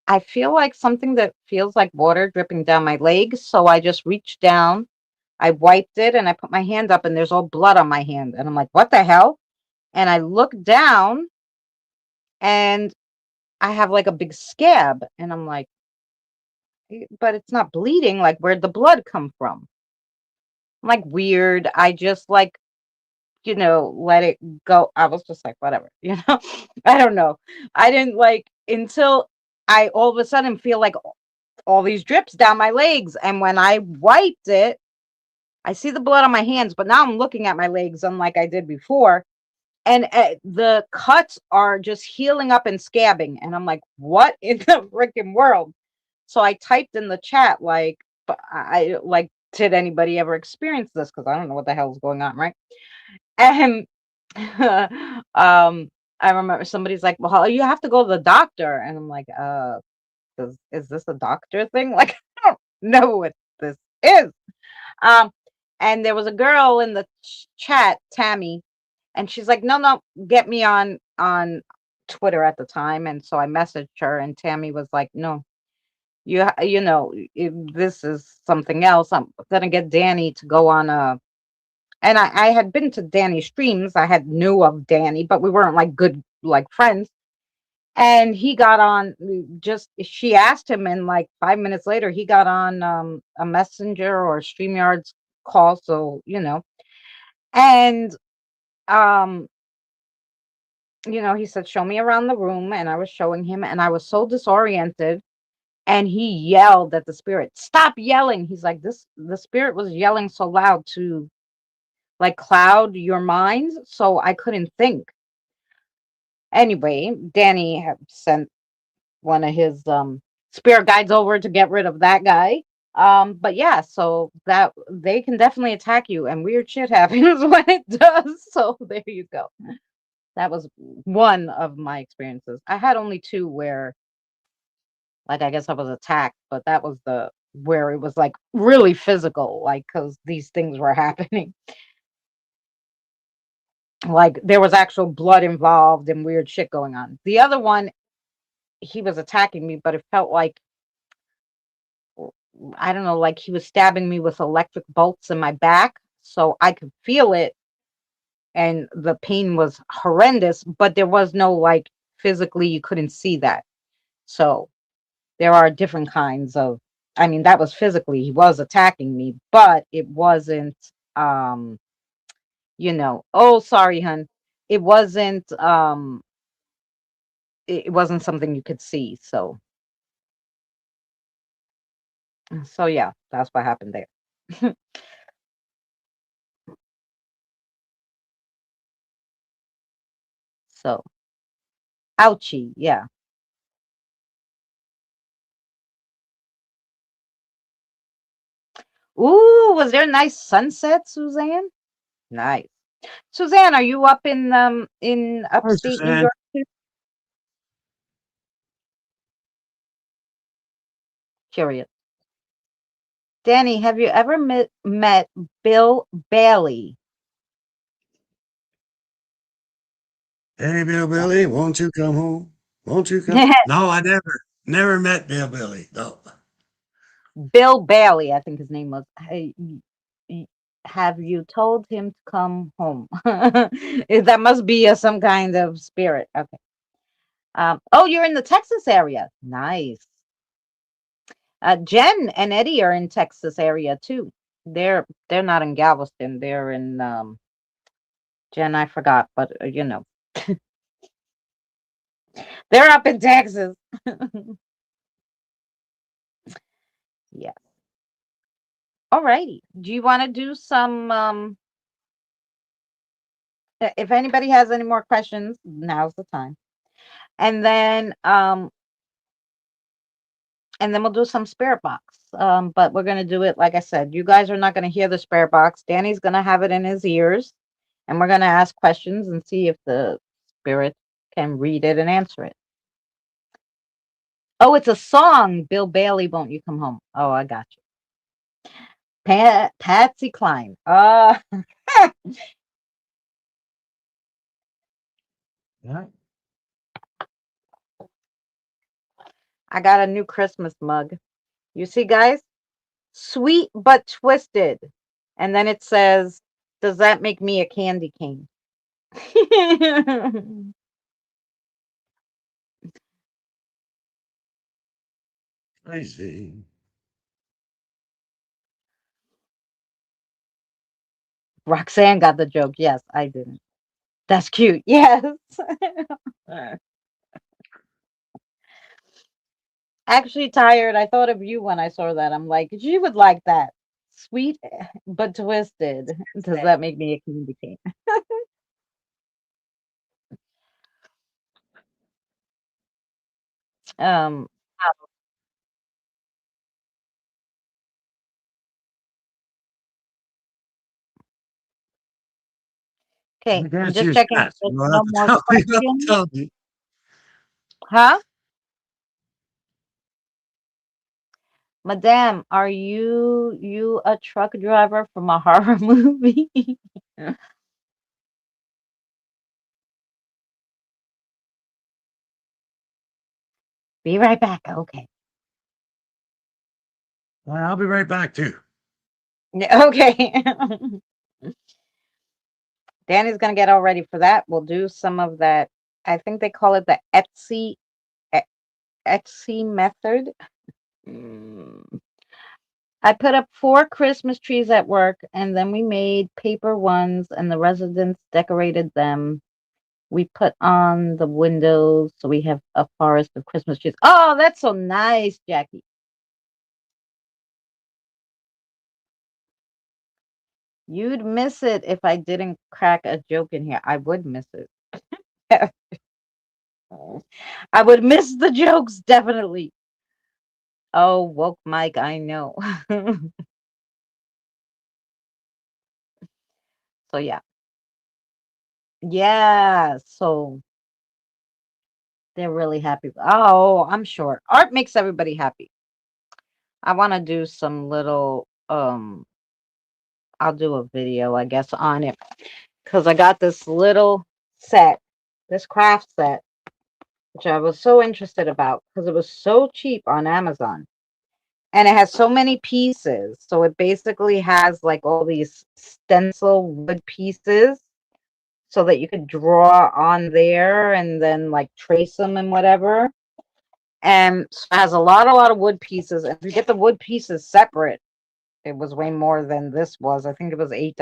I feel like something that feels like water dripping down my legs. So I just reached down, I wiped it, and I put my hand up, and there's all blood on my hand. And I'm like, what the hell? And I look down, and I have like a big scab. And I'm like, but it's not bleeding. Like, where'd the blood come from? I'm like, weird. I just like, let it go. I was just like, whatever, I don't know. I didn't like until I all of a sudden feel like all these drips down my legs. And when I wiped it, I see the blood on my hands, but now I'm looking at my legs unlike I did before. And the cuts are just healing up and scabbing. And I'm like, what in the freaking world? So I typed in the chat, like, but like, did anybody ever experience this? Because I don't know what the hell's going on, right? And um, I remember somebody's like, "Well, you have to go to the doctor," and I'm like, is this a doctor thing? Like, I don't know what this is." Um, and there was a girl in the chat, Tammy, and she's like, "No, no, get me on Twitter at the time." And so I messaged her, and Tammy was like, "No, you know, if this is something else. I'm gonna get Danny to go on a." And I had been to Danny's streams. I had knew of Danny, but we weren't like good like friends. And he got on, just she asked him, and like 5 minutes later he got on a messenger or StreamYard's call. So, and um, he said, "Show me around the room," and I was showing him, and I was so disoriented. And he yelled at the spirit, "Stop yelling." He's like, the spirit was yelling so loud to like cloud your mind, so I couldn't think. Anyway, Danny had sent one of his spirit guides over to get rid of that guy. But yeah, so that they can definitely attack you, and weird shit happens when it does. So there you go. That was one of my experiences. I had only two where, like, I guess I was attacked, but that was the where it was like really physical, like, because these things were happening. Like there was actual blood involved and weird shit going on. The other one, he was attacking me, but it felt like, I don't know, like he was stabbing me with electric bolts in my back. So I could feel it, and the pain was horrendous, but there was no like physically, you couldn't see that. So there are different kinds of, I mean, that was physically, he was attacking me, but it wasn't, um, oh, sorry, hun. It wasn't, it wasn't something you could see. So yeah, that's what happened there. So, ouchie, yeah. Ooh, was there a nice sunset, Suzanne? Nice. Suzanne, are you up in Hi, upstate New Suzanne. York too? Curious. Danny, have you ever met Bill Bailey? Hey, Bill Billy, won't you come home? Won't you come? No, I never met Bill Billy. No. Bill Bailey, I think his name was. Hey, y- have you told him to come home? That must be some kind of spirit. Okay. Oh, you're in the Texas area. Nice. Jen and Eddie are in Texas area too. They're not in Galveston. They're in Jen. I forgot, but they're up in Texas. Yeah. Alrighty. Do you want to do some? If anybody has any more questions, now's the time. And then we'll do some spirit box. But we're gonna do it like I said. You guys are not gonna hear the spirit box. Danny's gonna have it in his ears, and we're gonna ask questions and see if the spirit can read it and answer it. Oh, it's a song. Bill Bailey, won't you come home? Oh, I got you. Patsy Cline. Yeah. I got a new Christmas mug. You see, guys? Sweet but twisted. And then it says, "Does that make me a candy cane?" I see. Roxanne got the joke. Yes, I didn't. That's cute. Yes. Actually, tired. I thought of you when I saw that. I'm like, she would like that. Sweet but twisted. Does that make me a candy cane? Um, Okay, I I'm guess just you checking if fast. there's You'll no have to more tell me. You'll have to questions. tell me. Huh? Madame, are you a truck driver from a horror movie? Be right back. Okay. Well, I'll be right back too. Yeah, okay. Danny's gonna get all ready for that. We'll do some of that. I think they call it the E- Etsy method. Mm. I put up 4 Christmas trees at work, and then we made paper ones, and the residents decorated them. We put on the windows, so we have a forest of Christmas trees. Oh, that's so nice, Jackie. You'd miss it if I didn't crack a joke in here. I would miss it. I would miss the jokes, definitely. Oh, woke Mike, I know. So yeah. Yeah. So they're really happy. Oh, I'm sure. Art makes everybody happy. I want to do some little I'll do a video, I guess, on it because I got this little set, this craft set, which I was so interested about because it was so cheap on Amazon. And it has so many pieces. So it basically has like all these stencil wood pieces so that you could draw on there and then like trace them and whatever. And so it has a lot of wood pieces. And if you get the wood pieces separate, it was way more than this was. I think it was $8.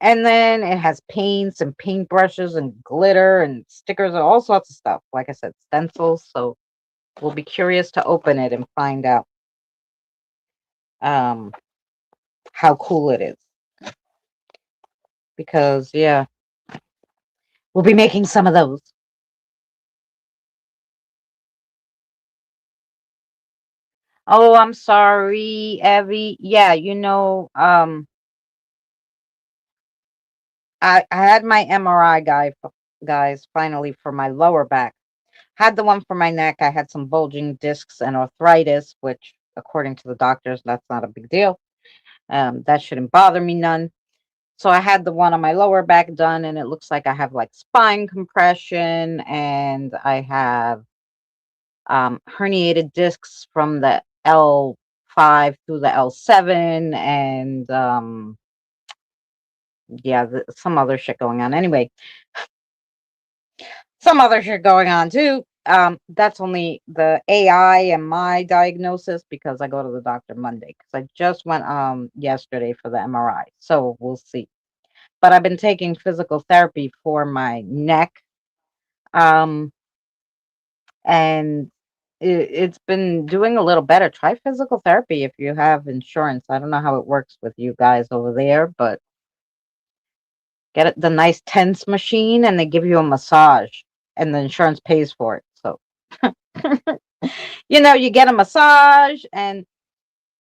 And then it has paints and paintbrushes and glitter and stickers and all sorts of stuff. Like I said, stencils. So we'll be curious to open it and find out um, how cool it is. Because, yeah, we'll be making some of those. Oh, I'm sorry, Evie. Yeah, I had my MRI guys finally for my lower back. Had the one for my neck. I had some bulging discs and arthritis, which, according to the doctors, that's not a big deal. That shouldn't bother me none. So I had the one on my lower back done, and it looks like I have like spine compression, and I have herniated discs from the L5 through the L7, and yeah, some other shit going on. Anyway, some other shit going on too. That's only the AI and my diagnosis because I go to the doctor Monday because I just went yesterday for the MRI. So we'll see. But I've been taking physical therapy for my neck. Um and it's been doing a little better. Try physical therapy if you have insurance. I don't know how it works with you guys over there, but the nice tense machine and they give you a massage and the insurance pays for it. So you get a massage and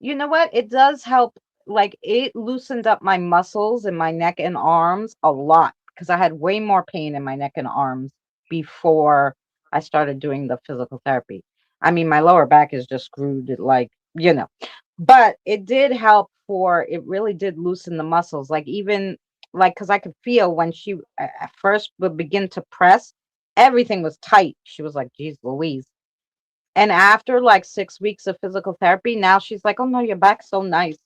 you know what? It does help. Like it loosened up my muscles in my neck and arms a lot because I had way more pain in my neck and arms before I started doing the physical therapy. I mean, my lower back is just screwed, but it did help it really did loosen the muscles. Like, even like, because I could feel when she at first would begin to press, everything was tight. She was like, geez, Louise. And after like 6 weeks of physical therapy, now she's like, "Oh no, your back's so nice."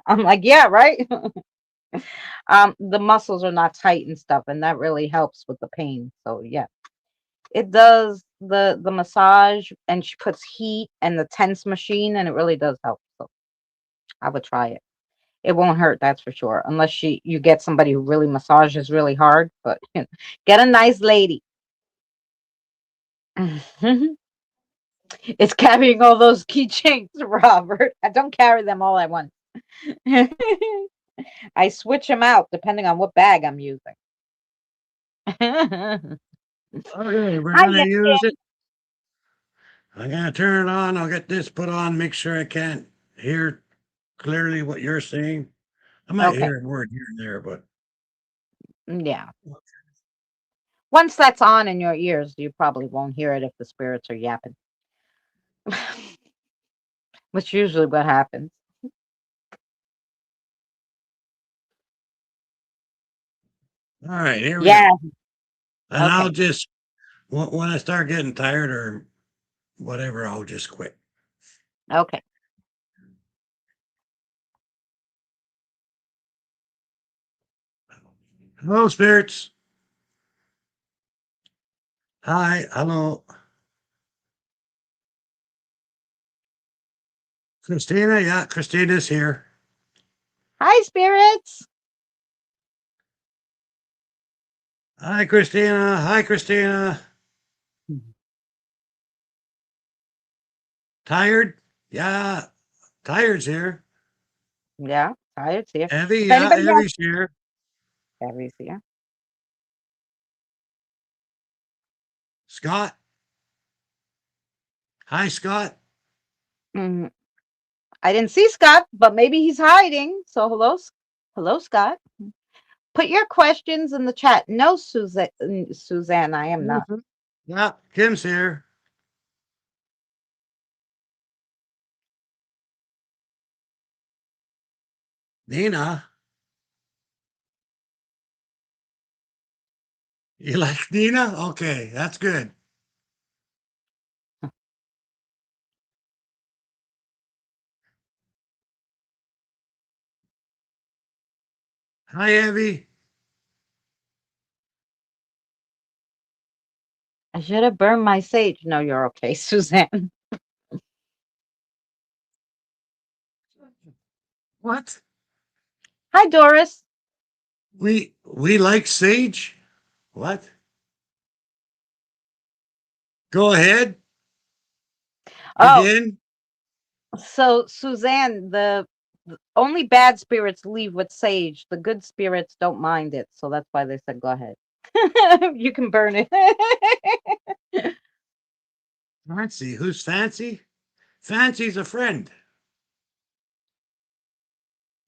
I'm like, "Yeah, right." The muscles are not tight and stuff, and that really helps with the pain. So yeah, it does the massage, and she puts heat and the tense machine, and it really does help. So I would try it. It won't hurt, that's for sure, unless you get somebody who really massages really hard. But get a nice lady. It's carrying all those keychains, Robert. I don't carry them all at once. I switch them out depending on what bag I'm using. Hi, Okay, we're gonna use Yen. it. I'm gonna turn it on. I'll get this put on. Make sure I can't hear clearly what you're saying. I might Okay. hear a word here and there, but Yeah. Once that's on in your ears, you probably won't hear it if the spirits are yapping, which usually what happens. All right, here we Yeah. go. And I'll Okay. just, when I start getting tired or whatever, I'll just quit. Okay. Hello, spirits. Hi, hello. Christina, yeah, Christina's here. Hi, spirits. Hi, Christina. Hi, Christina. Tired? Yeah, tired's here. Yeah. Hi, it's here. Evie, If yeah, anybody has, Evie's here. Gary's here. Scott. Hi, Scott. Mhm. I didn't see Scott, but maybe he's hiding. So hello, hello, Scott. Put your questions in the chat. No, Suzanne, I am not. Mhm. Yeah, Kim's here. Nina. You like Nina? Okay, that's good. Hi, Evie. I should have burned my sage. No, you're okay, Suzanne. What? Hi, Doris. We like sage? What? Go ahead. Oh, Begin. so Suzanne, the only bad spirits leave with sage. The good spirits don't mind it, so that's why they said go ahead. You can burn it. Fancy. Who's Fancy? Fancy's a friend.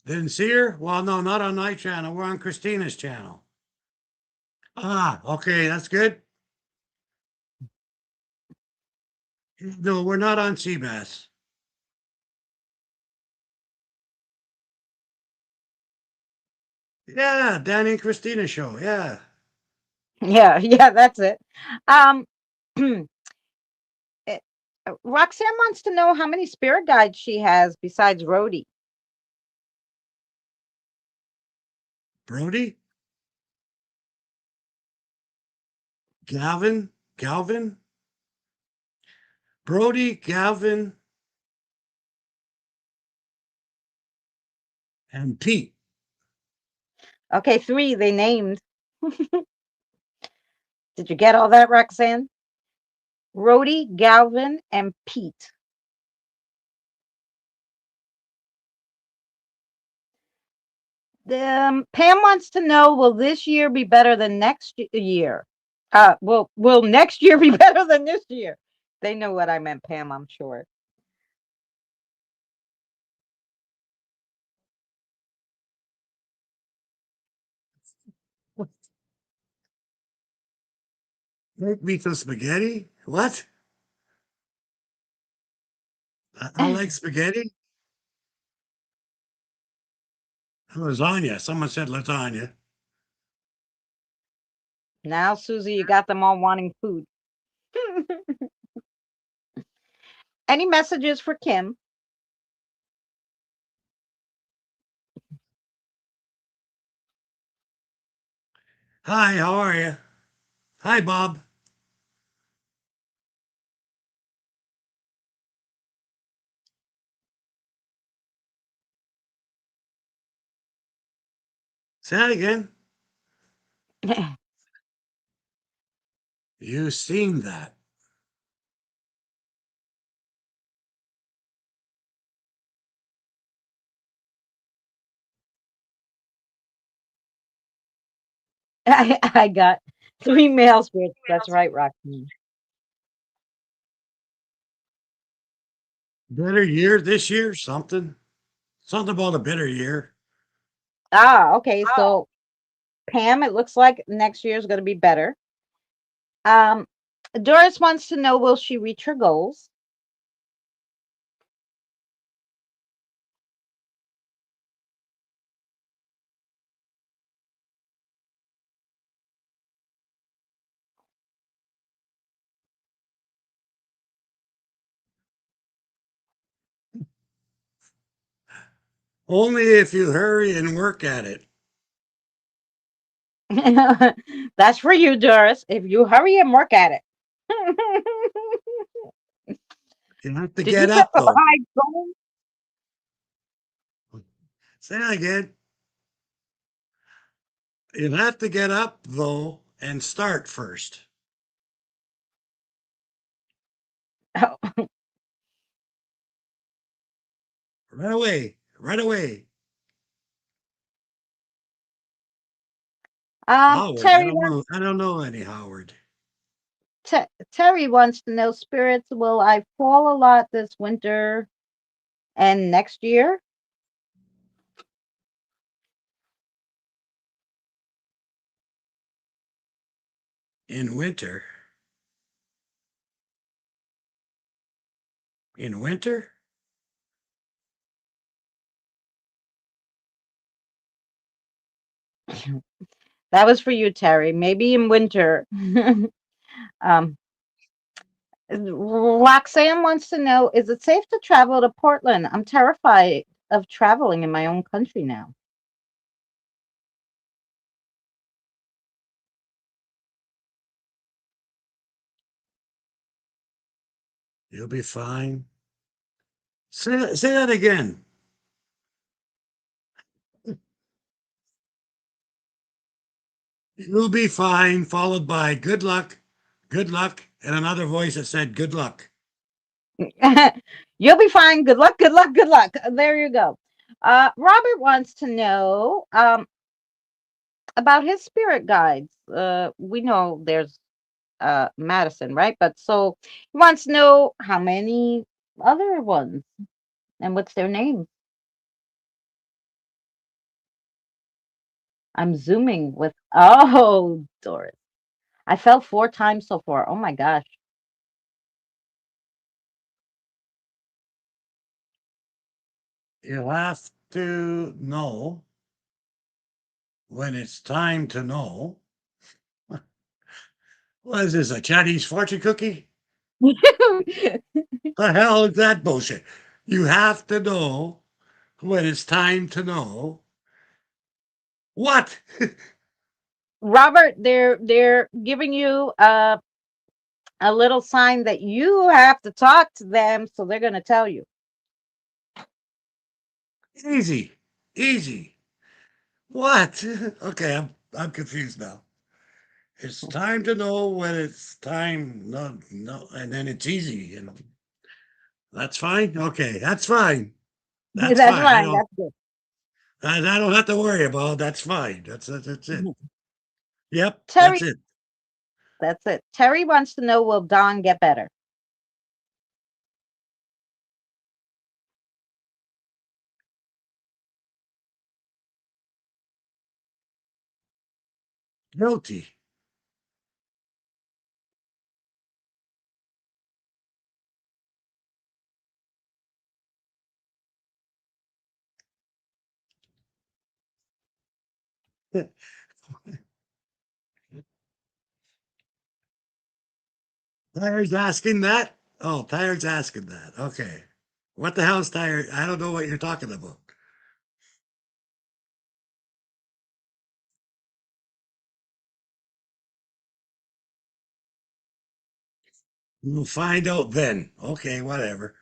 Didn't see her? Well, no, not on my channel. We're on Christina's channel. Ah, okay, that's good. No, we're not on Seabass. Yeah, Danny and Christina show. Yeah. Yeah, yeah, that's it. Um, eh, Roxanne wants to know how many spirit guides she has besides Rhodey. Brody, Galvin, Brody, Galvin, and Pete. Okay, three they named. Did you get all that, Roxanne? Rhodey, Galvin, and Pete. Pam wants to know, will this year be better than next year? Will next year be better than this year? They know what I meant, Pam, I'm sure. Make me some spaghetti. What? I like spaghetti. Lasagna. Someone said lasagna. Now, Susie, you got them all wanting food. Any messages for Kim? Hi, how are you? Hi, Bob. Say that again. You seen that? I got three male spirits. That's right, Roxanne. Better year this year? Something. Something about a better year. Ah, okay. So Pam, it looks like next year is going to be better. Um, Doris wants to know, will she reach her goals? Only if you hurry and work at it. That's for you, Doris. If you hurry and work at it. You have to Did you get set up a though. high goal? Say that again. You have to get up though and start first. Right away. Right away. Howard. I Terry don't wants know. I don't know any Howard. Terry wants to know, spirits, will I fall a lot this winter and next year? In winter. In winter? That was for you, Terry. Maybe in winter. um, Roxanne wants to know, is it safe to travel to Portland? I'm terrified of traveling in my own country now. You'll be fine. Say that again. You'll be fine, followed by good luck, and another voice that said good luck. You'll be fine. Good luck, good luck, good luck. There you go. Robert wants to know about his spirit guides. We know there's Madison, right? But so he wants to know how many other ones and what's their name. I'm zooming with, oh, Doris. I fell 4 times so far. Oh my gosh. You'll have to know when it's time to know. What is this, a Chinese fortune cookie? The hell is that bullshit? You have to know when it's time to know what? Robert, they're giving you a little sign that you have to talk to them, so they're going to tell you. Easy, easy. What? Okay, I'm confused now. It's time to know when it's time. No, no, and then it's easy, and that's fine. Okay, that's fine. That's That's fine. fine. That's good. I don't have to worry about. That's fine. That's it. Yep, Terry, that's it. that's it. Terry wants to know, will Don get better? Guilty. Tyler's asking that. Oh, Tyler's asking that. Okay. What the hell's Tyler? I don't know what you're talking about. We'll find out then. Okay, whatever.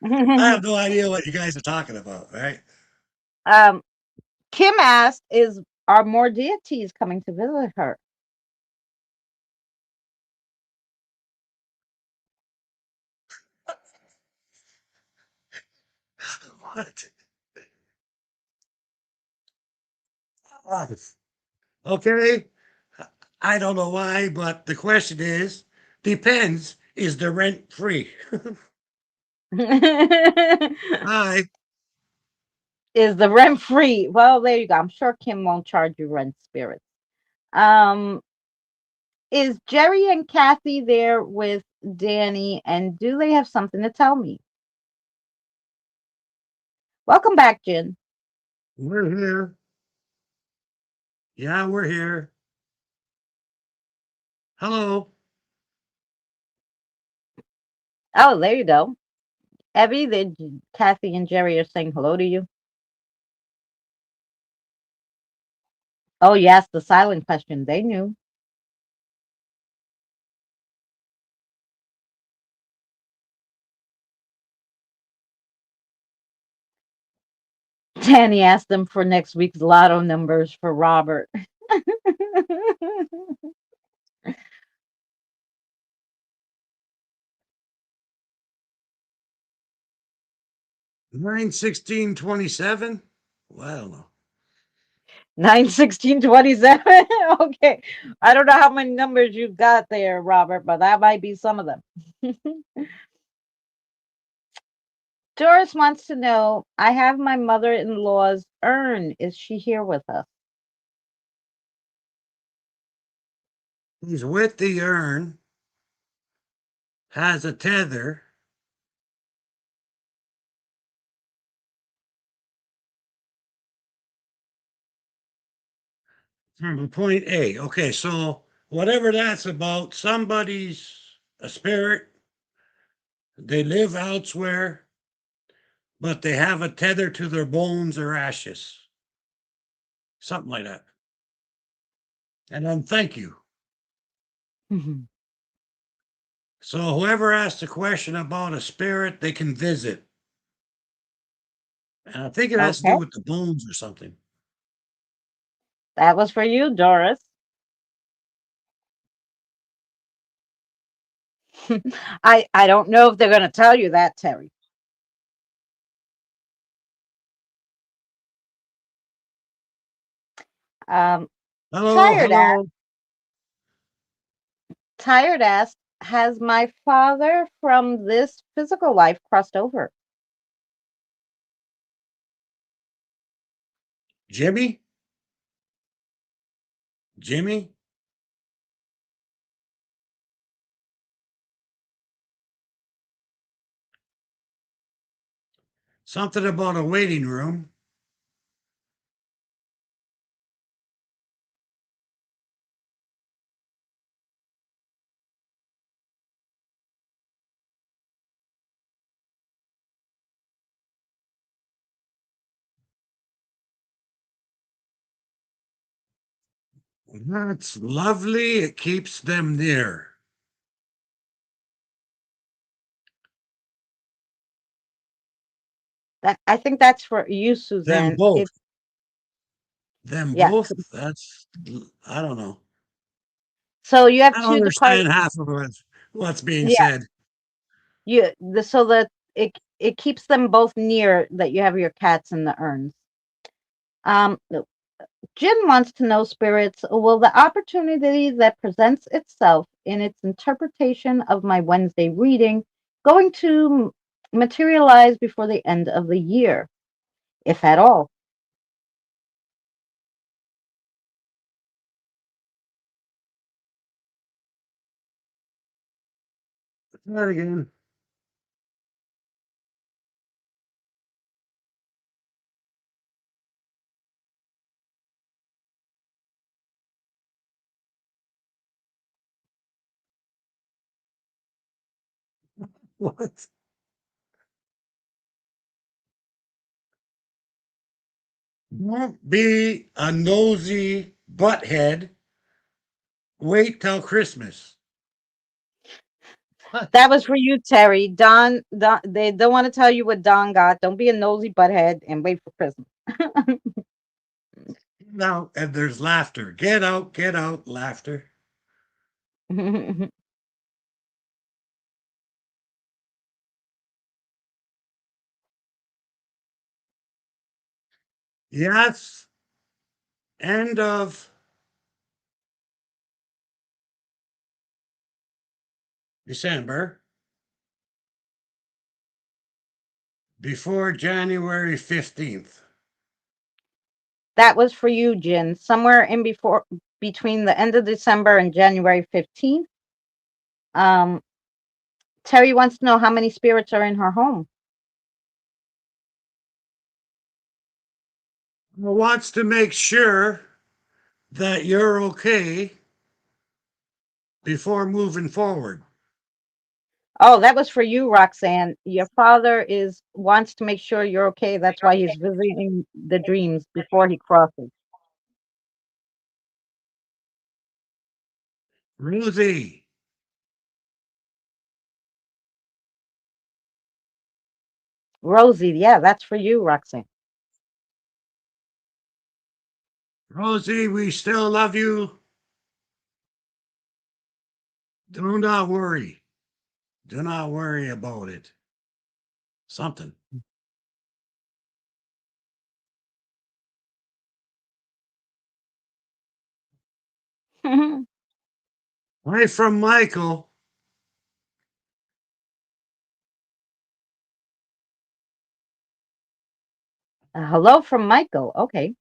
I have no idea what you guys are talking about, right? um, Kim asked, "Is are more deities coming to visit her?" What? Okay. I don't know why, but the question is depends. Is the rent free? Hi. Is the rent free? Well, there you go. I'm sure Kim won't charge you rent, spirits. Um, is Jerry and Kathy there with Danny, and do they have something to tell me? Welcome back, Jen. We're here. Yeah, we're here. Hello. Oh, there you go. Evie, Kathy and Jerry are saying hello to you. Oh, yes, the silent question. They knew. Danny asked them for next week's lotto numbers for Robert. 9/16/27. Well, I don't know. 9/16/27. Okay. I don't know how many numbers you got there, Robert, but that might be some of them. Doris wants to know, I have my mother-in-law's urn. Is she here with us? He's with the urn, has a tether from point A. Okay, so whatever that's about, somebody's a spirit, they live elsewhere, but they have a tether to their bones or ashes. Something like that. And then thank you. Mhm. So whoever asked a question about a spirit, they can visit. And I think it has to Okay. do with the bones or something. That was for you, Doris. I don't know if they're going to tell you that, Terry. Um, Hello, tired ass, hello. tired ass, has my father from this physical life crossed over? Jimmy? Jimmy? Something about a waiting room. That's lovely. It keeps them near. That I think that's for you, Them Suzanne. both. It Them yeah. both. That's, I don't know. So you have I don't two the card. understand half of what's being Yeah, said. so that it keeps them both near that you have your cats in the urns. No, Jim wants to know, spirits, will the opportunity that presents itself in its interpretation of my Wednesday reading going to materialize before the end of the year, if at all? That again. What? Don't be a nosy butthead. Wait till Christmas. What? That was for you, Terry. Don, they don't want to tell you what Don got. Don't be a nosy butthead and wait for Christmas. Now, and there's laughter. Get out, laughter. Yes, end of December, before January 15th. That was for you, Jen. Somewhere in before between the end of December and January 15th. Um, Terry wants to know how many spirits are in her home. Wants to make sure that you're okay before moving forward. Oh, that was for you, Roxanne. Your father is wants to make sure you're okay. That's why he's visiting the dreams before he crosses. Rosie, Rosie, yeah, that's for you, Roxanne. Rosie, we still love you. Do not worry. Do not worry about it. Something. Hi from Michael. Hello from Michael. Okay.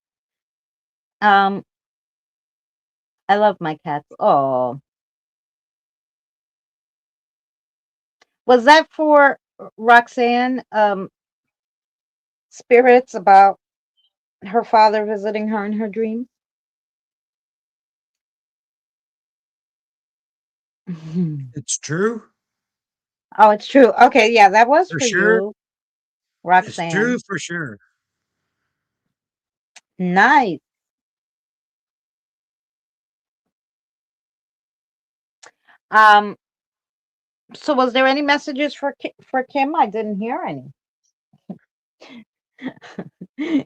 Um, I love my cats. Oh, was that for Roxanne? Spirits about her father visiting her in her dreams. It's true. Oh, it's true. Okay, yeah, that was For for sure. you, It's true Roxanne. for sure. Nice. Um, so was there any messages for for Kim? I didn't hear any.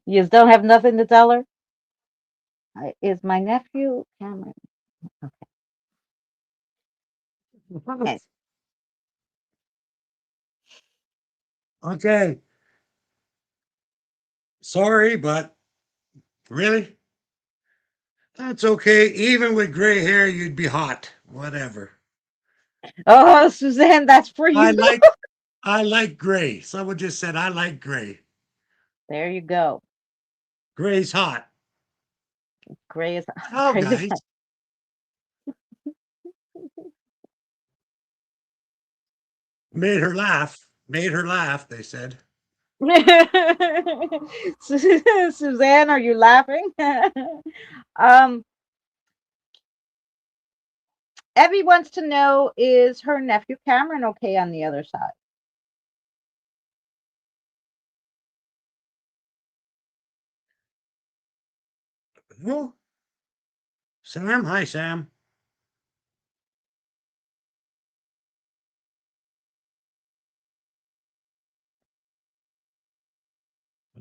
You still have nothing to tell her? Is my nephew Cameron? Okay. Okay. Sorry, but really? That's okay. Even with gray hair, you'd be hot. Whatever. Oh, Suzanne, that's for I you. like I like gray. Someone just said I like gray. There you go. Gray's hot. Gray is Oh, gray is guys. Made her laugh. Made her laugh, they said. Suzanne, are you laughing? um, Evie wants to know, is her nephew Cameron okay on the other side? Oh, Sam. Hi, Sam.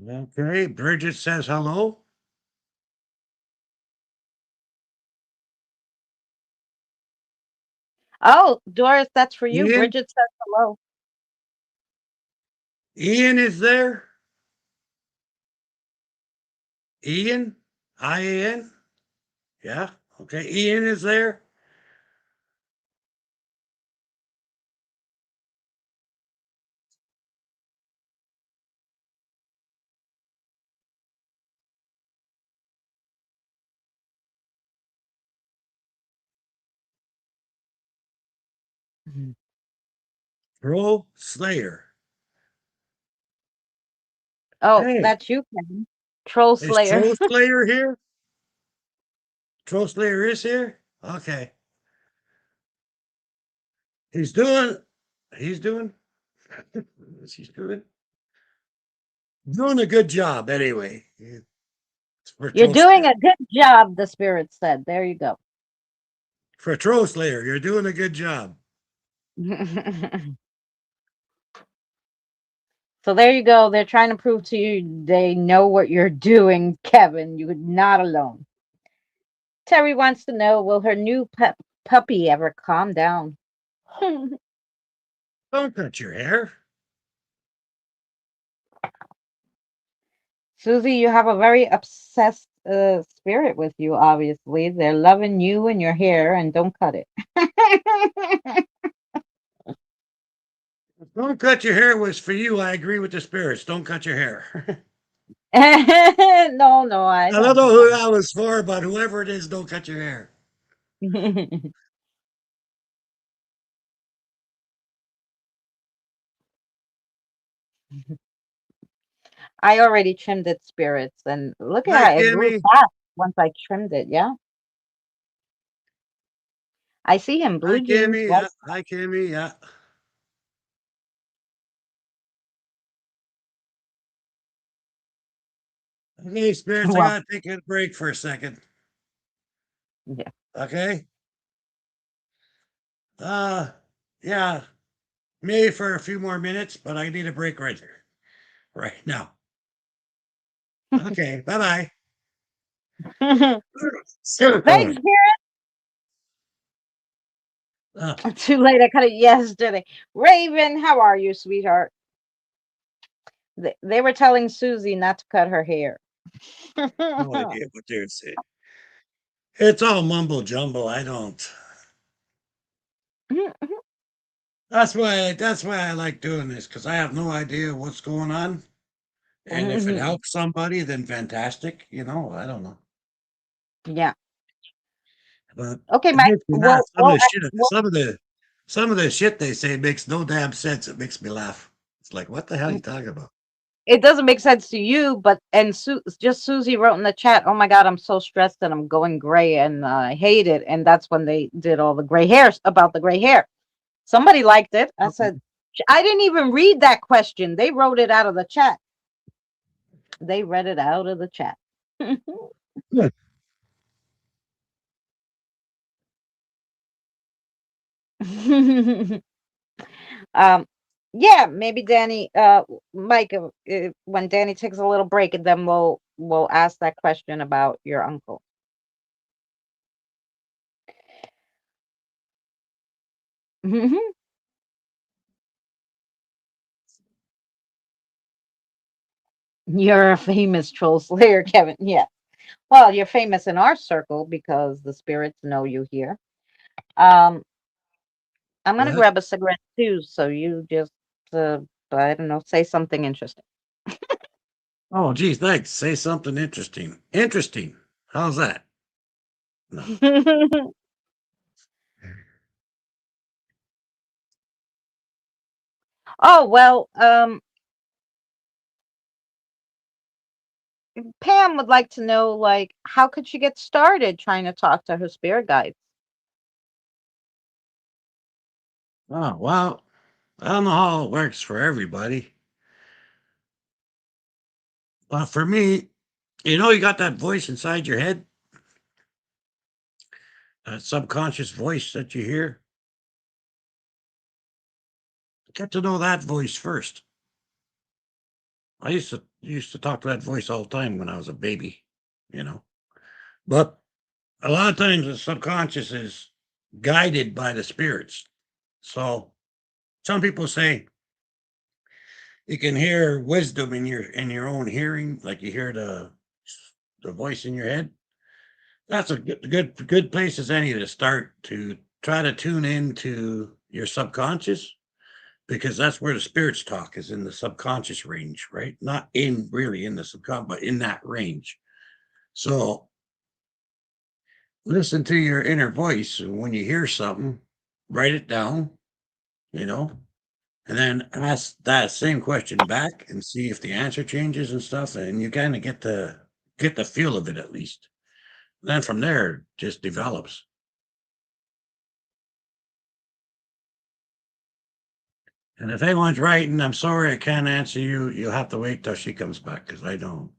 Okay. Bridget says hello. Oh, Doris, that's for you. Ian. Bridget says hello. Ian is there. Ian. IAN. Yeah. Okay. Ian is there. Mhm. Pro Slayer. Oh, Hey, that's you, Kevin. Troll is Slayer. Troll Slayer here? Troll Slayer is here. Okay. He's doing. He's doing. He's doing a good job anyway. For You're Troll doing Slayer. a good job, the spirit said. There you go. For Troll Slayer, you're doing a good job. So there you go. They're trying to prove to you they know what you're doing, Kevin. You're not alone. Terry wants to know, will her new puppy ever calm down? Don't cut your hair. Susie, you have a very obsessed spirit with you, obviously. They're loving you and your hair, and don't cut it. Don't cut your hair was for you. I agree with the spirits. Don't cut your hair. No, no, I I don't don't know do who that was for, but whoever it is, don't cut your hair. that. I already trimmed its spirits, and look at Hi, how it grew Kimmy. fast once I trimmed it. Yeah, I see him Hi, blue jeans, Kimmy. white. Yeah. Hi, Kimmy. Yeah. Okay, spirits, I Well, gotta take a break for a second. yeah. Okay. Uh, yeah, maybe for a few more minutes, but I need a break right there, right now. Okay. Bye bye. Thanks, Uh, Spirit. Too late. I cut it yesterday. Raven, how are you, sweetheart? They were telling Susie not to cut her hair. no idea what they're saying. It's all mumble jumble. I don't. That's why I like doing this because I have no idea what's going on. And if it helps somebody, then fantastic. I don't know. Yeah. But Okay, it Mike. makes me laugh. Well, Some of the shit they say makes no damn sense. It makes me laugh. It's like, what the hell are you talking about? it doesn't make sense to you, but just Susie wrote in the chat, "Oh my God, I'm so stressed and I'm going gray and I hate it." And that's when they did all the gray hairs about the gray hair. Somebody liked it. I said, I didn't even read that question. They wrote it out of the chat. They read it out of the chat. Yeah. um, yeah, maybe Danny, Mike, when Danny takes a little break, and then we'll ask that question about your uncle. You're a famous troll slayer, Kevin. Yeah. Well, you're famous in our circle because the spirits know you here. Um, I'm gonna What? grab a cigarette too, so you just, uh, I don't know, say something interesting. Oh, geez, thanks. Say something interesting. Interesting. How's that? No. Oh well, Pam would like to know, like, how could she get started trying to talk to her spirit guides? Oh, well, I don't know how it works for everybody. But for me, you got that voice inside your head, that subconscious voice that you hear. Get to know that voice first. I used to talk to that voice all the time when I was a baby, you know. But a lot of times the subconscious is guided by the spirits. So some people say you can hear wisdom in your own hearing, like you hear the voice in your head. That's a good place as any to start to try to tune into your subconscious because that's where the spirits talk is in the subconscious range, right? Not in really in the subconscious, but in that range. So listen to your inner voice. And when you hear something, write it down, you know, and then ask that same question back and see if the answer changes and stuff. And you kind of get the feel of it at least. Then from there, it just develops. And if anyone's writing, I'm sorry I can't answer you. You'll have to wait till she comes back because I don't.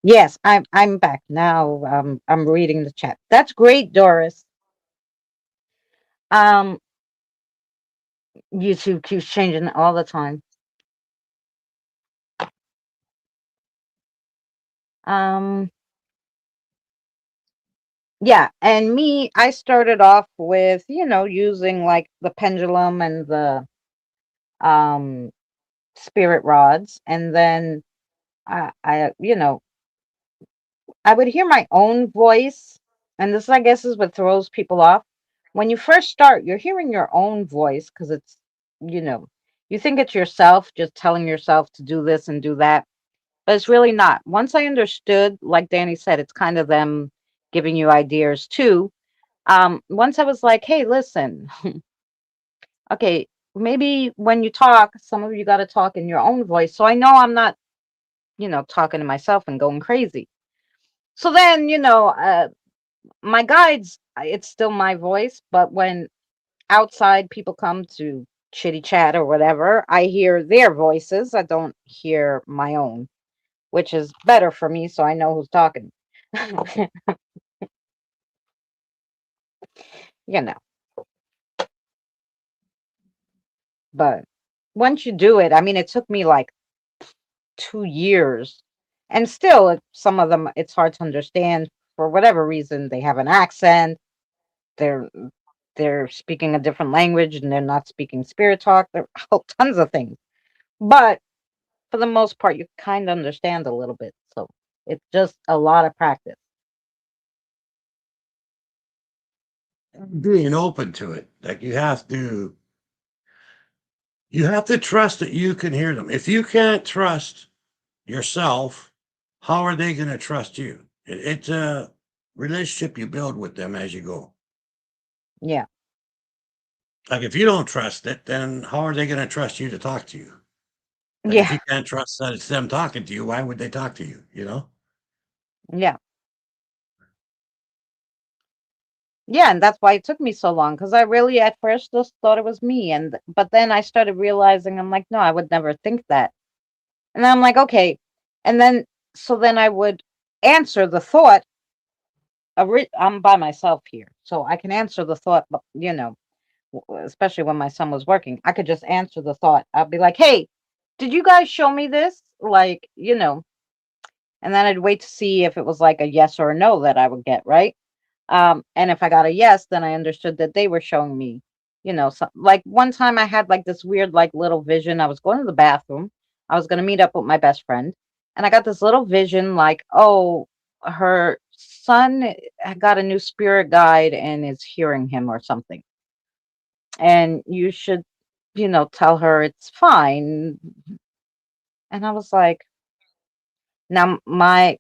Yes, I'm back now. I'm reading the chat. That's great, Doris. Um, YouTube keeps changing all the time. Um, yeah, and me, I started off with, using like the pendulum and the um spirit rods, and then I would hear my own voice, and this, I guess, is what throws people off. When you first start, you're hearing your own voice because you know, you think it's yourself just telling yourself to do this and do that. but it's really not. Once I understood, like Danny said, it's kind of them giving you ideas too. Once I was like, hey, listen, okay, maybe when you talk, some of you got to talk in your own voice. So I know I'm not, talking to myself and going crazy. So then, my guides, it's still my voice, but when outside people come to chitty chat or whatever, I hear their voices. I don't hear my own, which is better for me so I know who's talking. you know, but once you do it, I mean, it took me like 2 years, and still, some of them it's hard to understand for whatever reason. They have an accent. They're they're speaking a different language, and they're not speaking spirit talk. There are tons of things, but for the most part, you kind of understand a little bit. So it's just a lot of practice. Being open to it. Like you have to trust that you can hear them. If you can't trust yourself, how are they going to trust you? It's a relationship you build with them as you go. Yeah, Like if you don't trust it, then how are they going to trust you to talk to you? Like if yeah, you can't trust that it's them talking to you, why would they talk to you? You know? yeah, yeah, and that's why it took me so long because I really at first just thought it was me, and but then I started realizing I'm like, no, I would never think that, and then I'm like, okay, and then so then I would answer the thought. I'm by myself here, so I can answer the thought, but especially when my son was working, I could just answer the thought. I'd be like, "Hey, did you guys show me this?" Like, and then I'd wait to see if it was like a yes or a no that I would get, right? And if I got a yes, then I understood that they were showing me, like one time I had like this weird, like little vision. I was going to the bathroom. I was going to meet up with my best friend. And I got this little vision like, oh, her son got a new spirit guide and is hearing him or something. And you should, tell her it's fine. And I was like, now my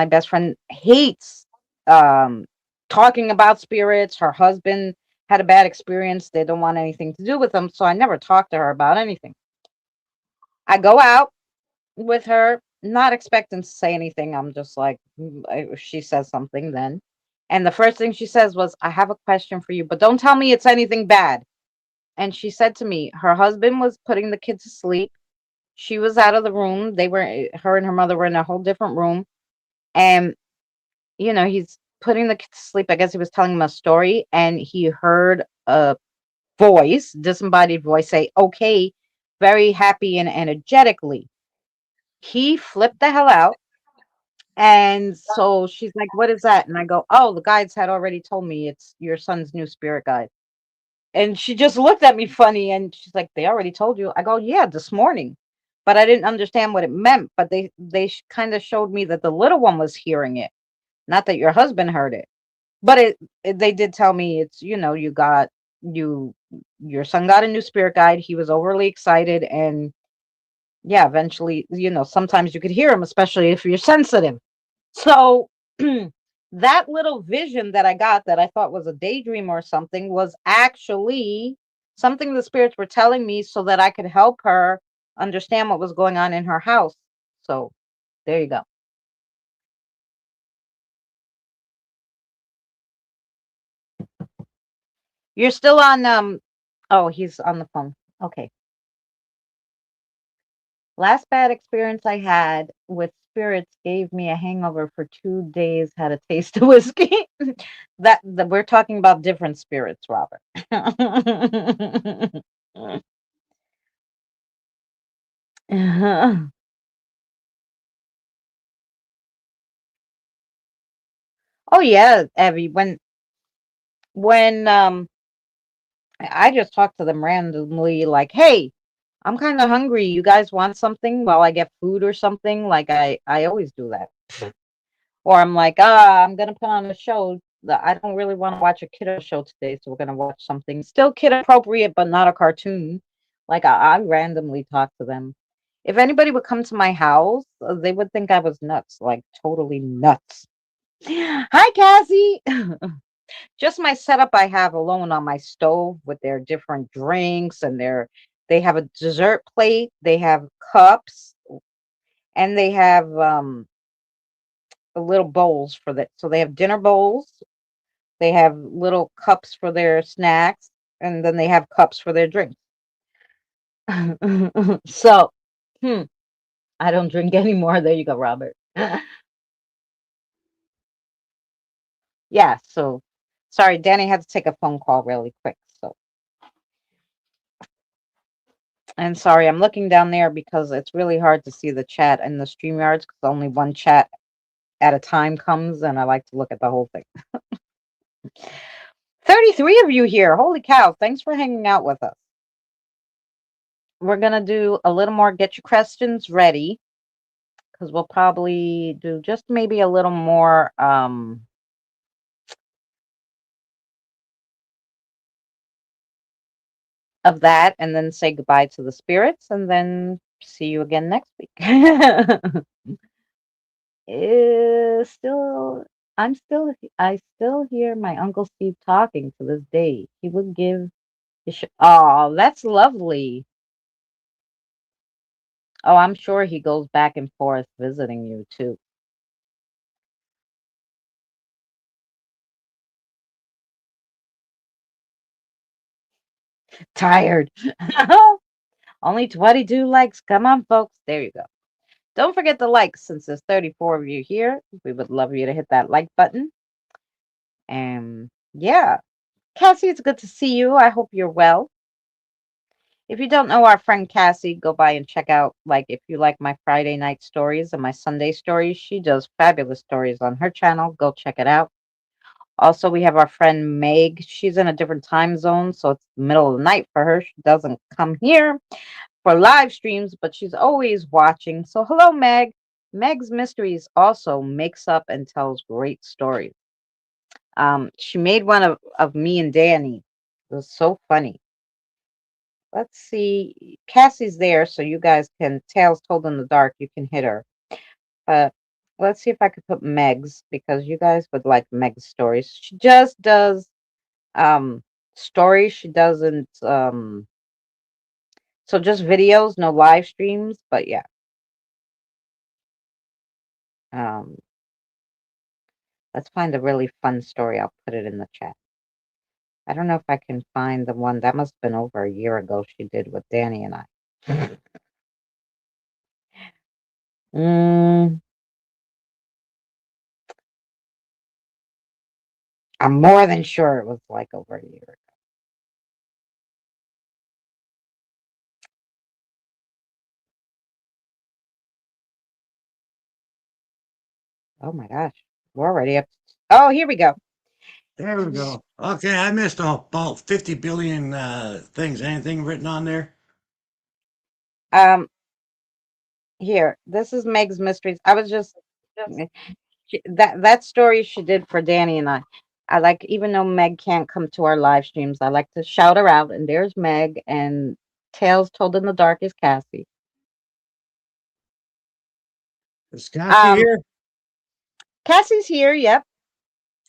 best friend hates um talking about spirits. Her husband had a bad experience. They don't want anything to do with them, so I never talked to her about anything. I go out with her, not expecting to say anything. I'm just like, she says something then. And the first thing she says was, I have a question for you, but don't tell me it's anything bad. And she said to me, her husband was putting the kids to sleep. She was out of the room. Her and her mother were in a whole different room. And he's putting the kids to sleep. I guess he was telling him a story, and he heard a voice, disembodied voice, say, okay, very happy and energetically. He flipped the hell out. And so she's like, what is that? And I go, oh, the guides had already told me it's your son's new spirit guide. And she just looked at me funny and she's like, they already told you. I go, yeah, this morning. But I didn't understand what it meant. But they kind of showed me that the little one was hearing it, not that your husband heard it. But they did tell me it's, you your son got a new spirit guide. He was overly excited, and yeah, eventually, sometimes you could hear him, especially if you're sensitive. So that little vision that I got that I thought was a daydream or something was actually something the spirits were telling me so that I could help her understand what was going on in her house. So there you go. You're still on oh, he's on the phone. Okay. Last bad experience I had with spirits gave me a hangover for 2 days, had a taste of whiskey. That we're talking about different spirits, Robert. Oh yeah, Evie. When I just talk to them randomly, like, hey, I'm kind of hungry. You guys want something while I get food or something? Like I always do that. Or I'm like, I'm gonna put on a show. I don't really want to watch a kiddo show today, so we're gonna watch something still kid appropriate, but not a cartoon. Like I randomly talk to them, If anybody would come to my house, they would think I was nuts, like totally nuts. Hi, Cassie. Just my setup I have alone on my stove with their different drinks and they have a dessert plate, they have cups, and they have little bowls for that. So they have dinner bowls, they have little cups for their snacks, and then they have cups for their drinks. So, hmm, I don't drink anymore. There you go, Robert. Yeah, so sorry, Danny had to take a phone call really quick. So, and sorry, I'm looking down there because it's really hard to see the chat in the StreamYards because only one chat at a time comes, and I like to look at the whole thing. 33 of you here. Holy cow. Thanks for hanging out with us. We're going to do a little more get your questions ready because we'll probably do just maybe a little more of that and then say goodbye to the spirits and then see you again next week. Still, I still hear my Uncle Steve talking to this day. He would give oh, that's lovely. Oh, I'm sure he goes back and forth visiting you too. Tired. Only 22 likes. Come on, folks. There you go. Don't forget the likes since there's 34 of you here. We would love you to hit that like button. And yeah, Cassie, it's good to see you. I hope you're well. If you don't know our friend Cassie, go by and check out, like, if you like my Friday night stories and my Sunday stories, she does fabulous stories on her channel. Go check it out. Also, we have our friend Meg. She's in a different time zone, so it's the middle of the night for her. She doesn't come here for live streams, but she's always watching. So, hello, Meg. Meg's Mysteries also makes up and tells great stories. She made one of me and Danny. It was so funny. Let's see. Cassie's there, so you guys can, Tales Told in the Dark, you can hit her. But let's see if I could put Meg's because you guys would like Meg's stories. She just does um stories. She doesn't so just videos, no live streams, but yeah. Um let's find a really fun story. I'll put it in the chat. I don't know if I can find the one that must have been over a year ago she did with Danny and I. mm, I'm more than sure it was like over a year. Oh my gosh. We're already up. Oh, here we go. There we go. Okay, I missed about 50 billion things. Anything written on there? Um, Here. This is Meg's Mysteries. I was just that story she did for Danny and I. I like, even though Meg can't come to our live streams, I like to shout her out. And there's Meg, and Tales Told in the Dark is Cassie. Is Cassie Um, here? Cassie's here. Yep.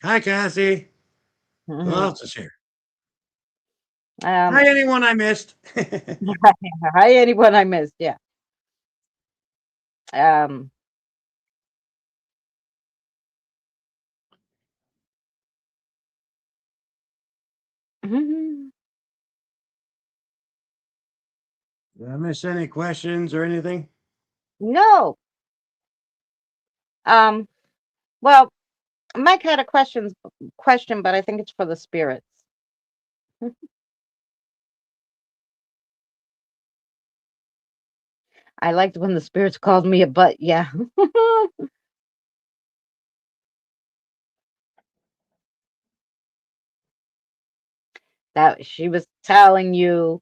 Hi, Cassie. Who hmm else is here? Um, Hi, anyone I missed? hi, anyone I missed. Yeah. Um, Did I miss any questions or anything? no. Um, well, Mike had a question, but I think it's for the spirits. I liked when the spirits called me a butt. Yeah. That she was telling you,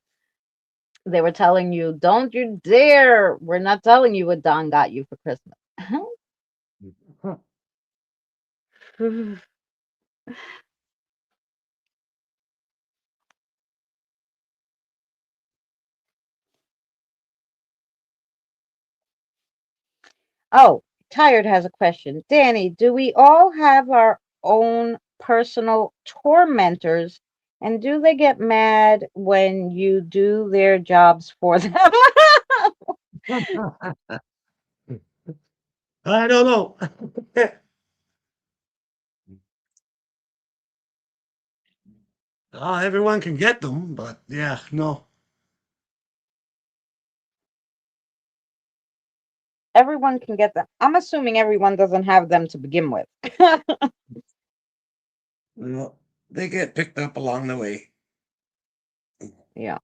they were telling you, don't you dare. We're not telling you what Don got you for Christmas. Huh. Oh, Tired has a question. Danny, do we all have our own personal tormentors? And do they get mad when you do their jobs for them? I don't know. Everyone can get them, but yeah, no. Everyone can get them. I'm assuming everyone doesn't have them to begin with. No, they get picked up along the way, Yeah.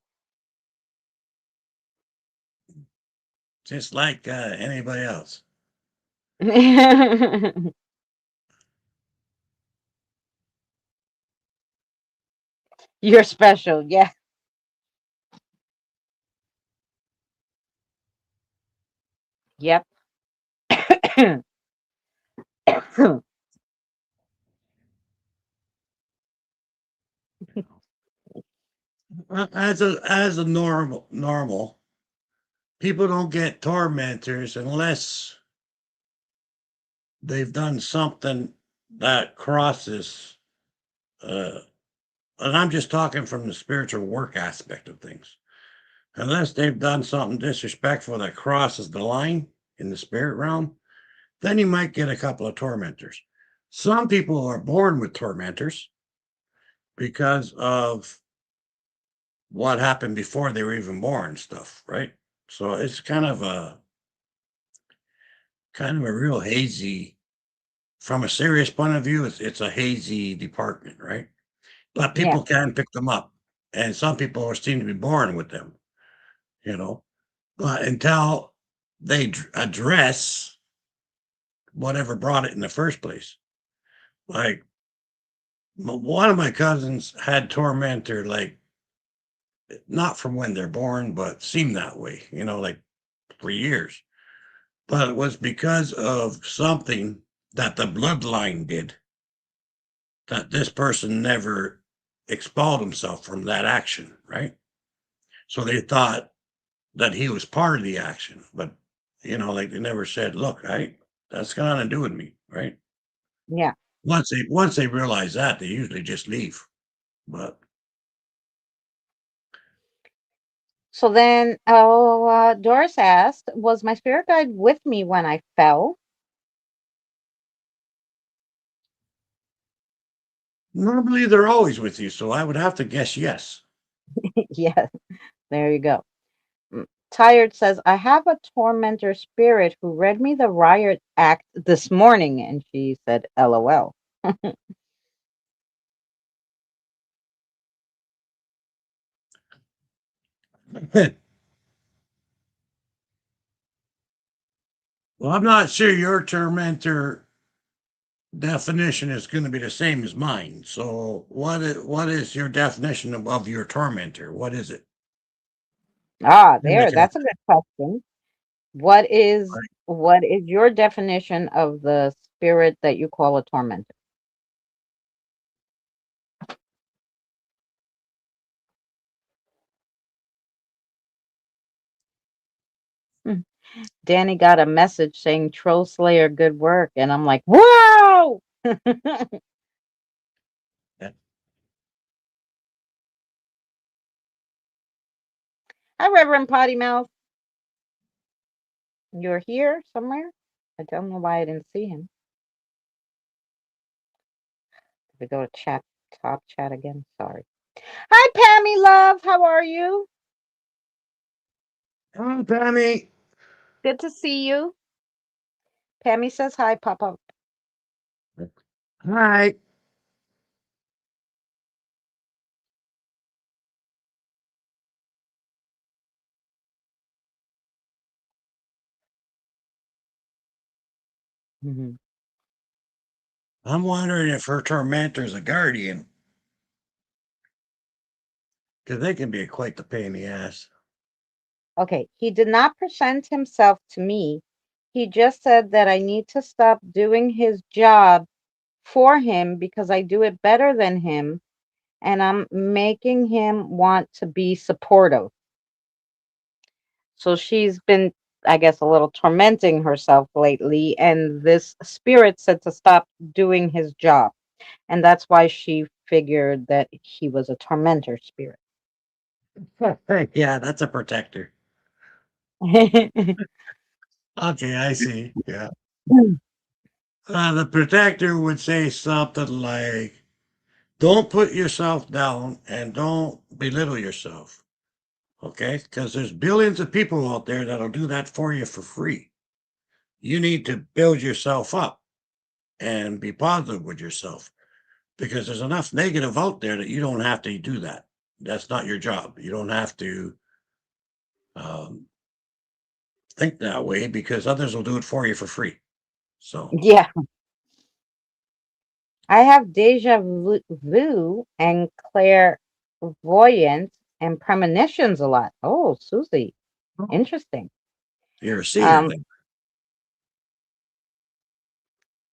just like anybody else. You're special. Yeah. Yep. As a normal, people don't get tormentors unless they've done something that crosses. Uh, and I'm just talking from the spiritual work aspect of things. Unless they've done something disrespectful that crosses the line in the spirit realm, then you might get a couple of tormentors. Some people are born with tormentors because of what happened before they were even born, stuff, right? So it's kind of a real hazy. From a serious point of view, it's a hazy department, right? But Yeah. people can pick them up, and some people are seem to be born with them, you know. But until they address whatever brought it in the first place, like one of my cousins had tormentor, like not from when they're born, but seemed that way, like for years. But it was because of something that the bloodline did that this person never expelled himself from that action, right? So they thought that he was part of the action, but like they never said, "Look, that's got nothing to do with me," right? Yeah. Once they realize that, they usually just leave. But So then, Doris asked, was my spirit guide with me when I fell? normally they're always with you, so I would have to guess yes. Yes. There you go. Tired says, I have a tormentor spirit who read me the riot act this morning. And she said, LOL. Well, I'm not sure your tormentor definition is going to be the same as mine. So, what is your definition of your tormentor? What is it? There. Okay. That's a good question. What is your definition of the spirit that you call a tormentor? Hmm. Danny got a message saying Troll Slayer, good work. And I'm like, wow. Yeah. Hi, Reverend Potty Mouth. You're here somewhere? I don't know why I didn't see him. We go to chat, top chat again. Sorry. Hi, Pammy love. How are you? Oh, Tammy. Good to see you. Pammy says hi, Papa. Hi. Mhm. I'm wondering if her tormentor's a guardian, because they can be quite the pain in the ass. Okay, he did not present himself to me. He just said that I need to stop doing his job for him because I do it better than him and I'm making him want to be supportive. So she's been I guess, a little tormenting herself lately, and this spirit said to stop doing his job. And that's why she figured that he was a tormentor spirit. Yeah, that's a protector. Okay, I see. Yeah. The protector would say something like, don't put yourself down and don't belittle yourself. Okay? Because there's billions of people out there that'll do that for you for free. You need to build yourself up and be positive with yourself because there's enough negative out there that you don't have to do that. That's not your job. You don't have to um, think that way because others will do it for you for free. So, Yeah, I have vu and clairvoyance and premonitions a lot. Oh, Susie, oh, interesting. you're a seer Um, then.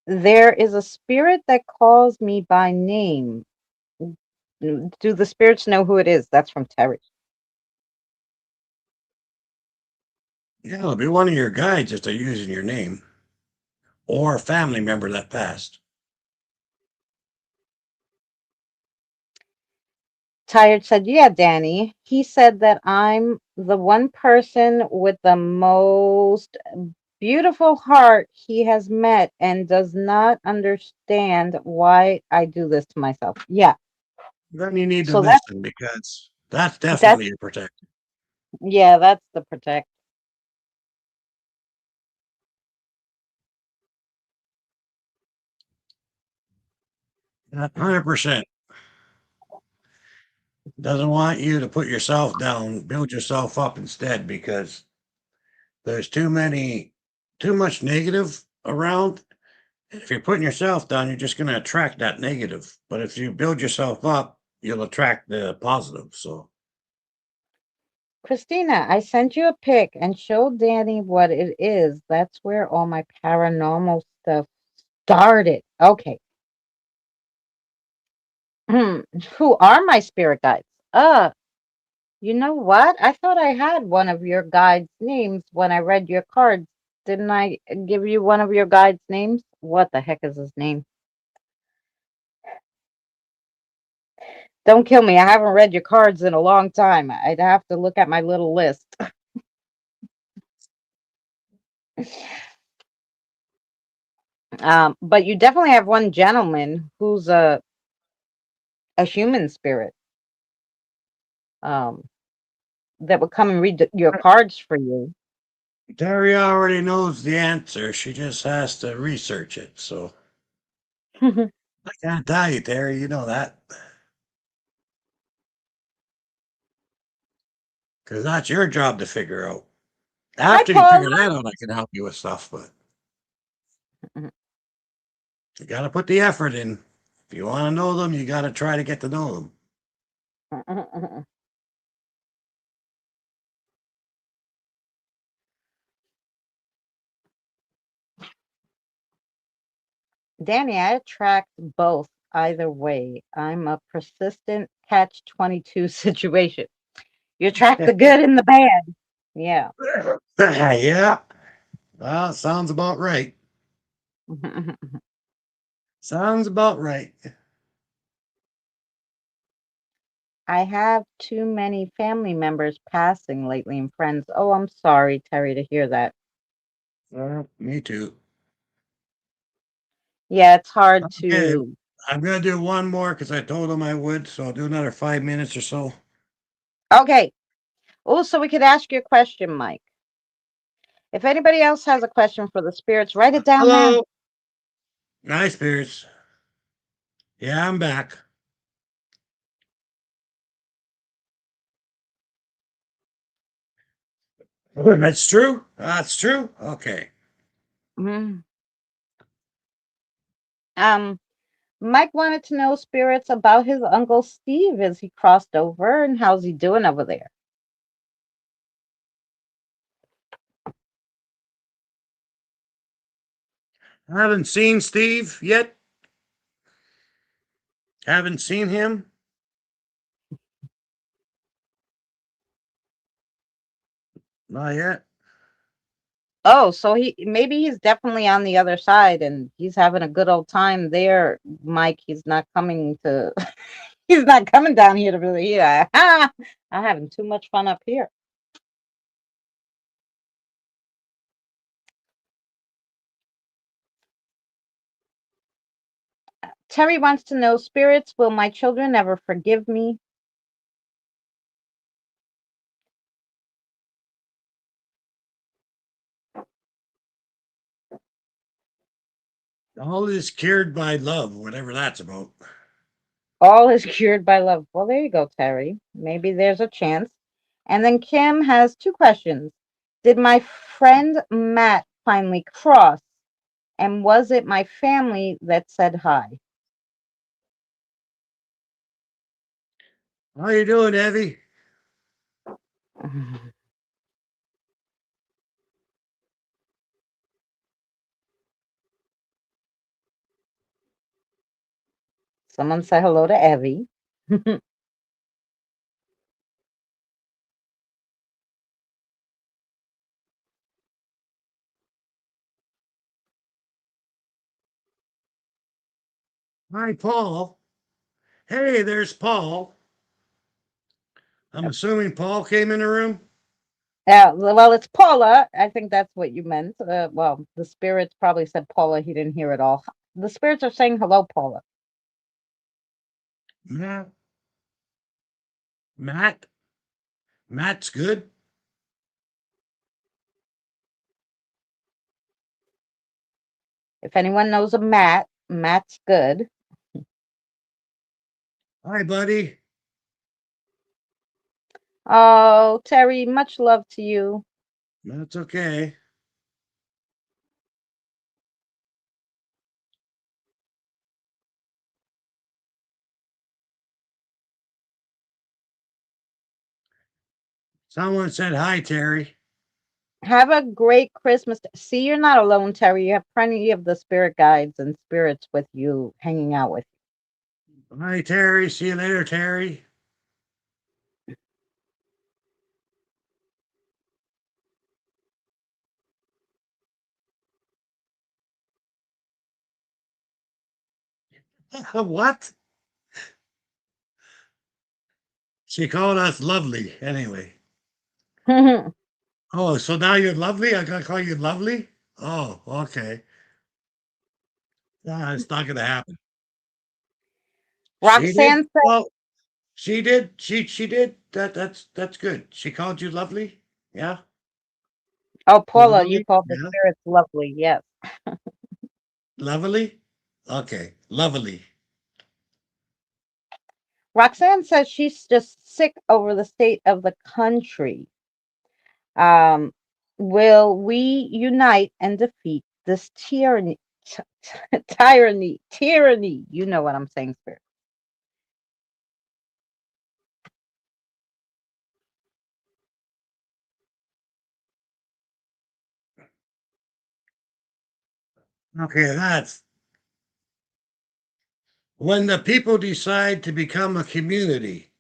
there is a spirit that calls me by name. Do the spirits know who it is? That's from Terry. Yeah, it'll be one of your guides if they're using your name or a family member that passed. Tired said, yeah, Danny. He said that I'm the one person with the most beautiful heart he has met and does not understand why I do this to myself. Yeah. Then you need to So that listen because that's that's definitely a protector. yeah, that's the protect. 100% doesn't want you to put yourself down, build yourself up instead because there's too much negative around. And if you're putting yourself down, you're just going to attract that negative. But if you build yourself up, you'll attract the positive. So, Christina, I sent you a pic and showed Danny what it is. That's where all my paranormal stuff started. Okay. Who are my spirit guides? You know what? I thought I had one of your guides' names when I read your cards. Didn't I give you one of your guides' names? What the heck is his name? Don't kill me. I haven't read your cards in a long time. I'd have to look at my little list. But you definitely have one gentleman who's a human spirit um, that would come and read your cards for you. Terry already knows the answer. She just has to research it. So, I can't tell you, Terry. You know that. Because that's your job to figure out. Hi, After you Paula. figure that out, I can help you with stuff, but you got to put the effort in. If you want to know them, you got to try to get to know them. Danny, I attract both either way. I'm a persistent catch 22 situation. You attract the good and the bad. Yeah. Yeah. Well, sounds about right. Sounds about right. I have too many family members passing lately and friends. Oh, I'm sorry, Terry, to hear that. Me too. Yeah, it's hard Okay. to. I'm going to do one more because I told them I would. So I'll do another 5 minutes or so. Okay. Oh, so we could ask you a question, Mike. If anybody else has a question for the spirits, write it down now. Hello. Nice spirits. Yeah, I'm back. That's true. That's true. Okay. Mhm. Um, Mike wanted to know spirits about his uncle Steve as he crossed over and how's he doing over there. I haven't seen Steve yet. Haven't seen him. Not yet. Oh, so he maybe he's definitely on the other side and he's having a good old time there, Mike. He's not coming to he's not coming down here to really yeah. I'm having too much fun up here. Terry wants to know, spirits, will my children ever forgive me? All is cured by love, whatever that's about. All is cured by love. Well, there you go, Terry. Maybe there's a chance. And then Kim has two questions. Did my friend Matt finally cross? And was it my family that said hi? How you doing, Evie? Someone say hello to Evie. Hi, Paul. Hey, there's Paul. I'm assuming Paul came in the room. Yeah, well, it's Paula. I think that's what you meant. Well, the spirits probably said Paula. He didn't hear it all. The spirits are saying hello, Paula. Matt. Matt. Matt's good. If anyone knows a Matt, Matt's good. Hi, buddy. Oh, Terry, much love to you. That's okay. Someone said hi, Terry. Have a great Christmas. See, you're not alone, Terry. You have plenty of the spirit guides and spirits with you, hanging out with Hi, Terry. See you later, Terry. What? She called us lovely. Anyway. you. Oh, so now you're lovely? I gotta call you lovely? Oh, okay. Nah, it's not gonna happen. She did? Roxanne said, Well, she did. She did. That's good. She called you lovely? Yeah? "Oh, Paula, you Lovely? called the Yeah. spirits lovely." Yes. Lovely? Okay. Lovely. Roxanne says she's just sick over the state of the country. Um, will we unite and defeat this tyranny? Tyranny. You know what I'm saying, spirit. Okay, that's when the people decide to become a community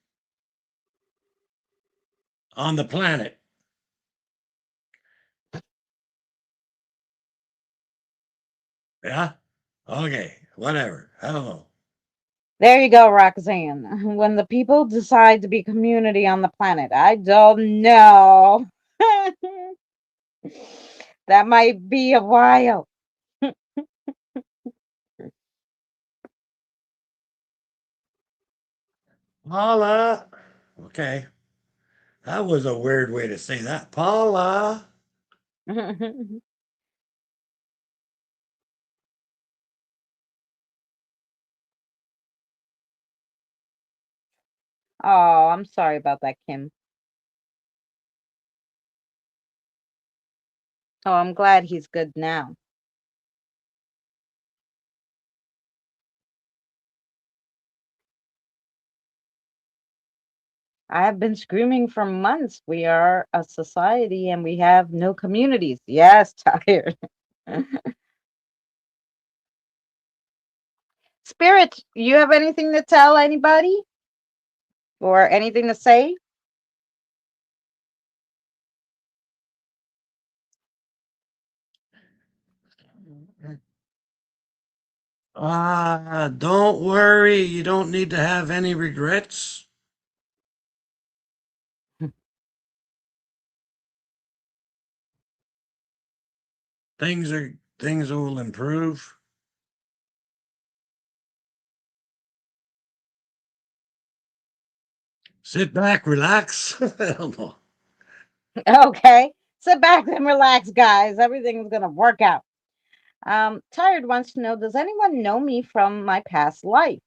on the planet. Yeah? Okay. Whatever. I don't know. There you go, Roxanne. When the people decide to be community on the planet, I don't know. That might be a while. Paula. Okay. That was a weird way to say that. Paula. Oh, I'm sorry about that, Kim. Oh, I'm glad he's good now. I have been screaming for months. We are a society and we have no communities. Yes, tired. Spirit, you have anything to tell anybody or anything to say? Don't worry. You don't need to have any regrets. Things will improve. Sit back, relax. I don't know. Okay. Sit back and relax, guys. Everything's gonna work out. Tired wants to know, does anyone know me from my past life?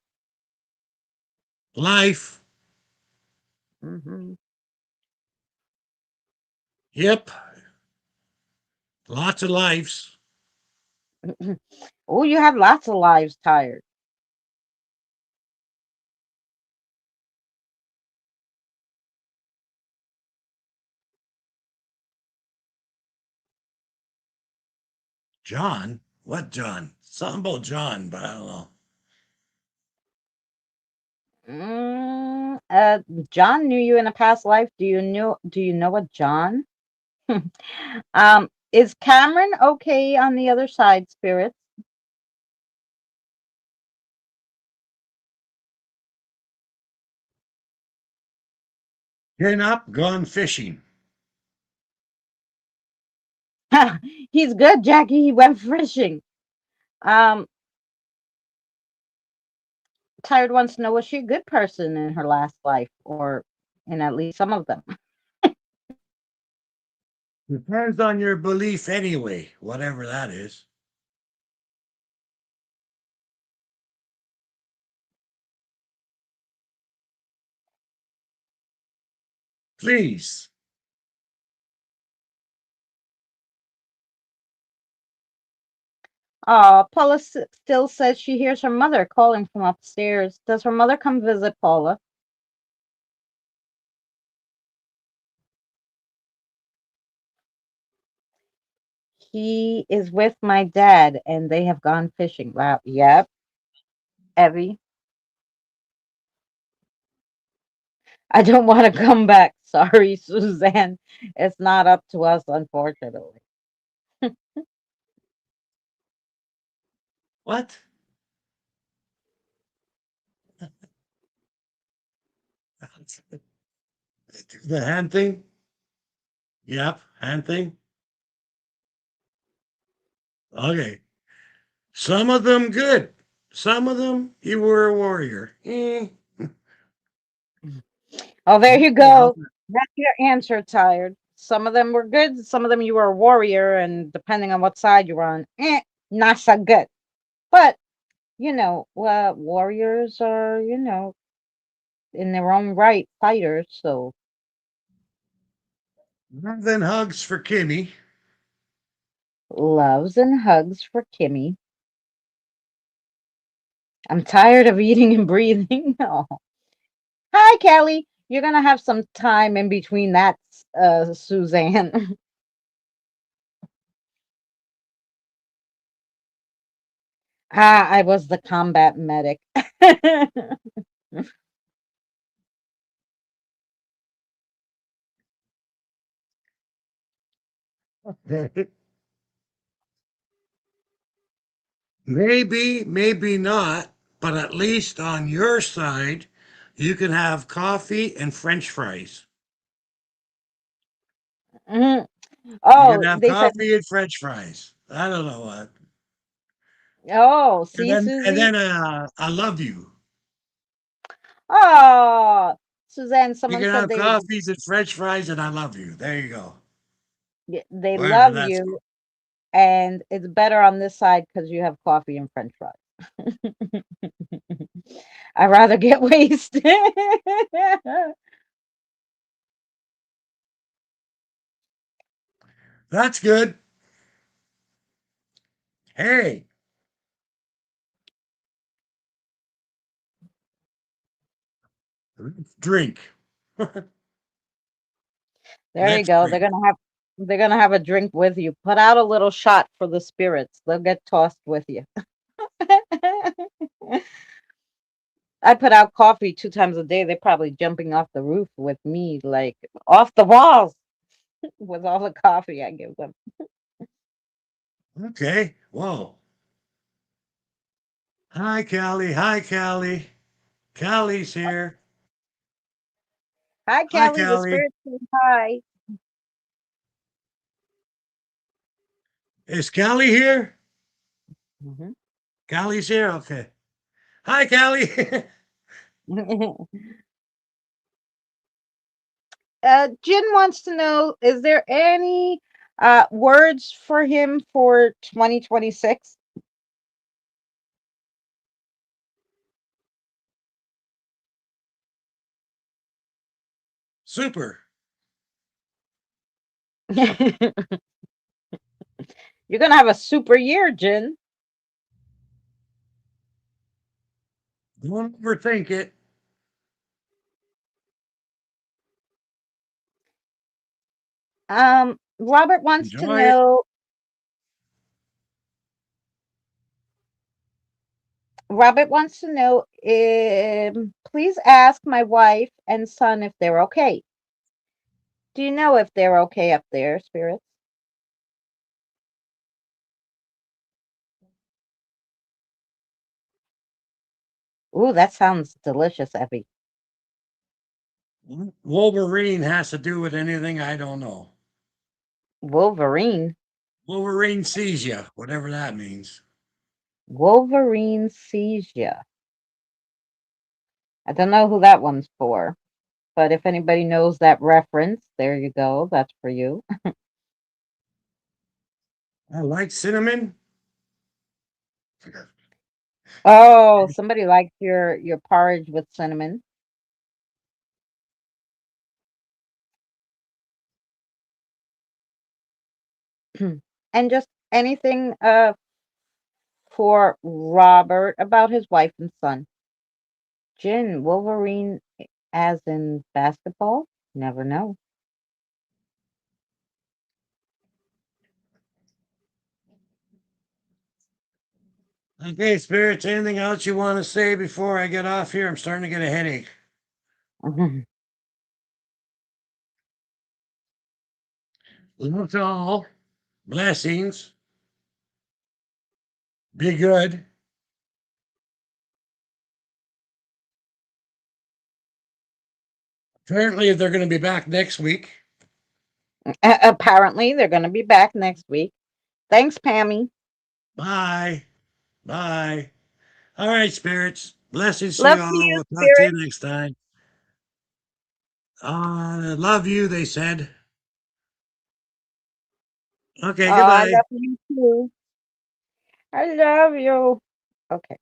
Life. Hmm. Yep. Lots of lives. Oh, you have lots of lives, Tired. John? What John? Something about John, but I don't know. Mm, John knew you in a past life. Do you know a John? Is Cameron okay on the other side, spirits? Chin up, gone fishing. He's good, Jackie. He went fishing. Um, Tired wants to know, was she a good person in her last life, or in at least some of them? Depends on your belief anyway, whatever that is. Please. Paula still says she hears her mother calling from upstairs. Does her mother come visit Paula? He is with my dad, and they have gone fishing. Wow. Yep. Evie. I don't want to come back. Sorry, Suzanne. It's not up to us, unfortunately. What? The hand thing? Yep, hand thing. Okay. Some of them good. Some of them you were a warrior. Oh, there you Yeah. go. That's your answer, Tired. Some of them were good. Some of them you were a warrior, and depending on what side you were on, not so good. But warriors are, in their own right, fighters. So Then hugs for Kimmy. loves and hugs for Kimmy. I'm tired of eating and breathing. Oh. Hi, Kelly. You're gonna have some time in between that, Suzanne. I was the combat medic. Maybe, maybe not, but at least on your side, you can have coffee and French fries. Mhm. You can Oh, have they said, coffee and French fries. I don't know what. oh, And see, then, and Susie. then, I love you. Oh, Suzanne. You Someone can said have they coffees and French fries, and I love you. There you go. they Wherever love that's you, and it's better on this side because you have coffee and French fries. I'd rather get wasted. that's good. Hey, drink. There you Let's go. drink. They're gonna have a drink with you. Put out a little shot for the spirits. They'll get tossed with you. I put out coffee 2 times a day. They're probably jumping off the roof with me, like off the walls with all the coffee I give them. Okay. Whoa. Hi, Callie. Hi, Callie. Callie's here. Hi, Hi, Kelly. The Callie. spirit says hi. Is Callie here? Mhm. Callie's here. Okay. Hi, Callie. Jen wants to know, is there any words for him for 2026? Super. You're gonna have a super year, Jen. Don't overthink it. Robert wants to Enjoy it. know. Robert wants to know. Please ask my wife and son if they're okay. Do you know if they're okay up there, spirits? Ooh, that sounds delicious, Effie. Wolverine has to do with anything I don't know. Wolverine. Wolverine sees you, whatever that means. Wolverine sees ya. I don't know who that one's for, but if anybody knows that reference, there you go. That's for you. I like cinnamon. Oh, somebody likes your porridge with cinnamon. And just anything for Robert about his wife and son. Jin, Wolverine as in basketball? Never know. Okay, spirits, anything else you want to say before I get off here? I'm starting to get a headache. Love to all. Blessings. Be good. Apparently, they're going to be back next week. Apparently, they're going to be back next week. Thanks, Pammy. Bye. Bye. All right, spirits. Blessings to Love you to all. you, We'll talk to you Spirit. next time. Love you, they said. Okay, I goodbye. love you too. I love you. Okay.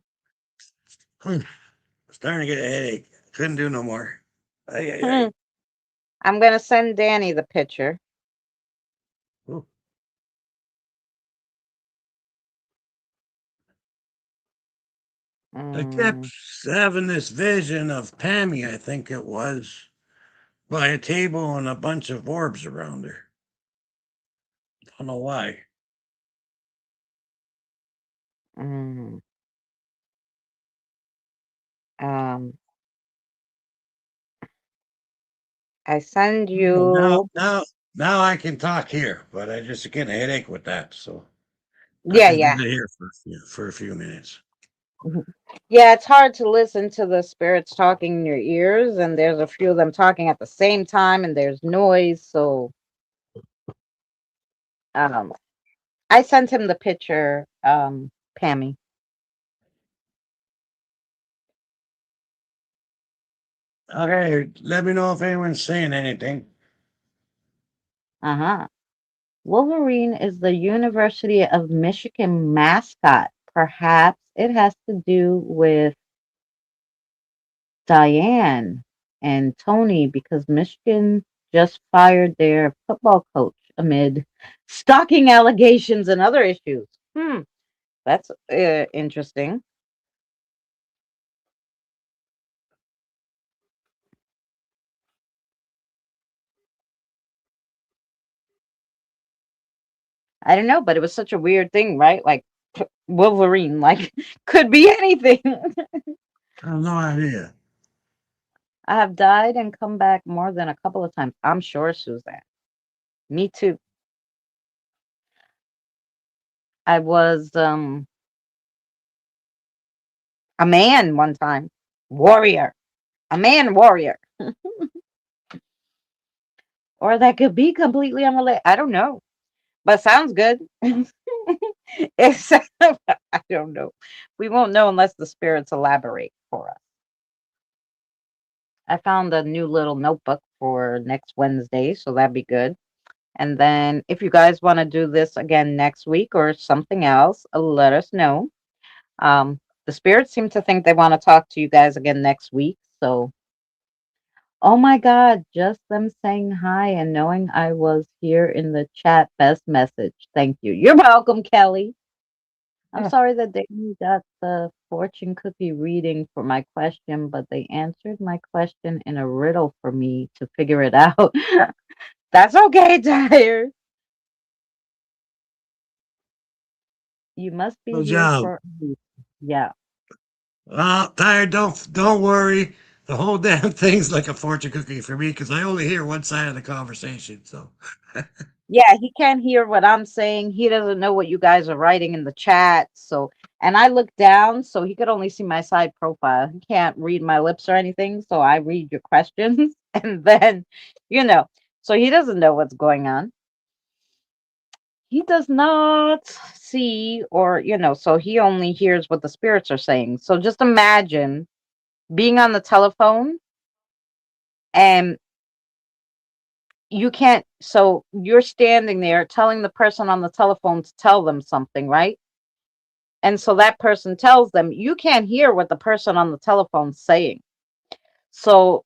Starting to get a headache. Couldn't do no more. Ay, ay, Hmm. ay. I'm going to send Danny the picture. Ooh. I kept Mm, having this vision of Pammy, I think it was, by a table and a bunch of orbs around her. Don't know why. mm. Um, I send Oh, now, you. now, now I can talk here, but I just get a headache with that, so I Yeah, can do yeah. it here for a few minutes. Mhm. Yeah, it's hard to listen to the spirits talking in your ears, and there's a few of them talking at the same time, and there's noise. So, um, I sent him the picture, Pammy. Okay, let me know if anyone's saying anything. Uh-huh. Wolverine is the University of Michigan mascot. Perhaps it has to do with Diane and Tony because Michigan just fired their football coach amid stalking allegations and other issues. That's interesting. I don't know, but it was such a weird thing, right? Like Wolverine, like could be anything. I have no idea. I have died and come back more than a couple of times. I'm sure, Suzanne. Me too. I was a man one time. Warrior. A man warrior. Or that could be completely unrelated. I don't know. But sounds good. It's, I don't know. We won't know unless the spirits elaborate for us. I found a new little notebook for next Wednesday, so that'd be good. And then if you guys want to do this again next week or something else, let us know. The spirits seem to think they want to talk to you guys again next week. So, oh my God, just them saying hi and knowing I was here in the chat. Best message. Thank you. You're welcome, Kelly. I'm Yeah. sorry that they only got the fortune cookie reading for my question, but they answered my question in a riddle for me to figure it out. That's okay, Tyre. You must be Good here job. for a reason. Yeah. Tired. Don't worry. The whole damn thing's like a fortune cookie for me because I only hear one side of the conversation. So Yeah, he can't hear what I'm saying. He doesn't know what you guys are writing in the chat. So, and I look down, so he could only see my side profile. He can't read my lips or anything. So I read your questions and then, you know, so he doesn't know what's going on. He does not see or, so he only hears what the spirits are saying. So just imagine being on the telephone and you can't, so you're standing there telling the person on the telephone to tell them something, right? And so that person tells them, you can't hear what the person on the telephone's saying. So,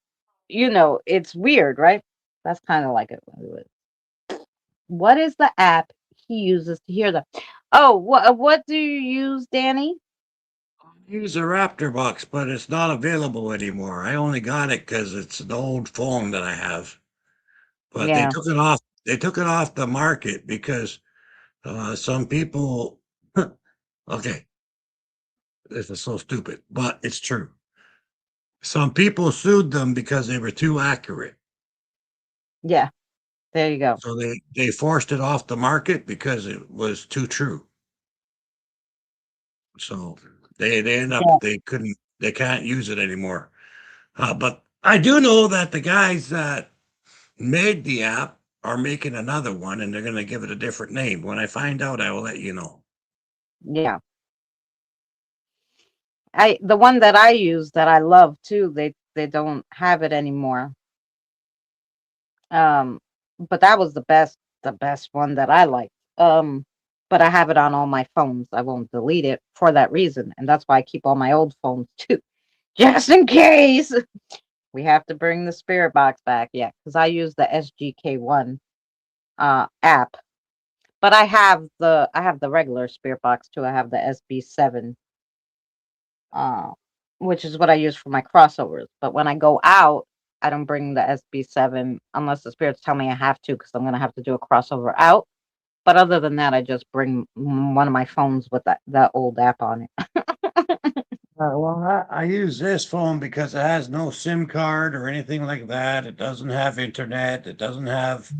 it's weird, right? That's kind of like it. What is the app he uses to hear them? Oh, what do you use, Danny? I use a Raptor box, but it's not available anymore. I only got it because it's an old phone that I have. But they Yeah, took it off. They took it off the market because some people. Okay, this is so stupid, but it's true. Some people sued them because they were too accurate. yeah. There you go. So they forced it off the market because it was too true. So they end up Yeah, they can't use it anymore. But I do know that the guys that made the app are making another one and they're going to give it a different name. When I find out, I will let you know. yeah. The one that I use that I love too. They don't have it anymore. Um, but that was the best one that I liked. But I have it on all my phones. I won't delete it for that reason, and that's why I keep all my old phones too, just in case we have to bring the spirit box back. Yeah, because I use the SGK1 app, but I have the regular spirit box too. I have the SB7, uh, which is what I use for my crossovers. But when I go out, I don't bring the SB7 unless the spirits tell me I have to, because I'm gonna have to do a crossover out. But other than that, I just bring one of my phones with that old app on it. Well, I use this phone because it has no SIM card or anything like that. It doesn't have internet. It doesn't have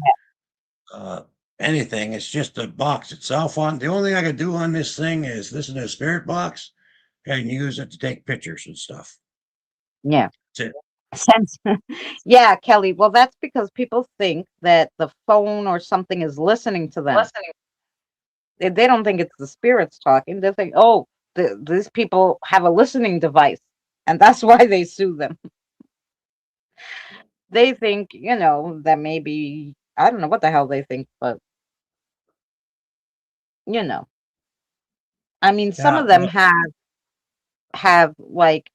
uh, anything. It's just a box itself. On the only thing I can do on this thing is listen to a spirit box and use it to take pictures and stuff. Yeah. That's it. Sense. Yeah, Kelly. Well, that's because people think that the phone or something is listening to them. They don't think it's the spirits talking. They think, oh, these people have a listening device, and that's why they sue them. They think, that maybe I don't know what the hell they think, but you know, I mean, some Yeah, of them have like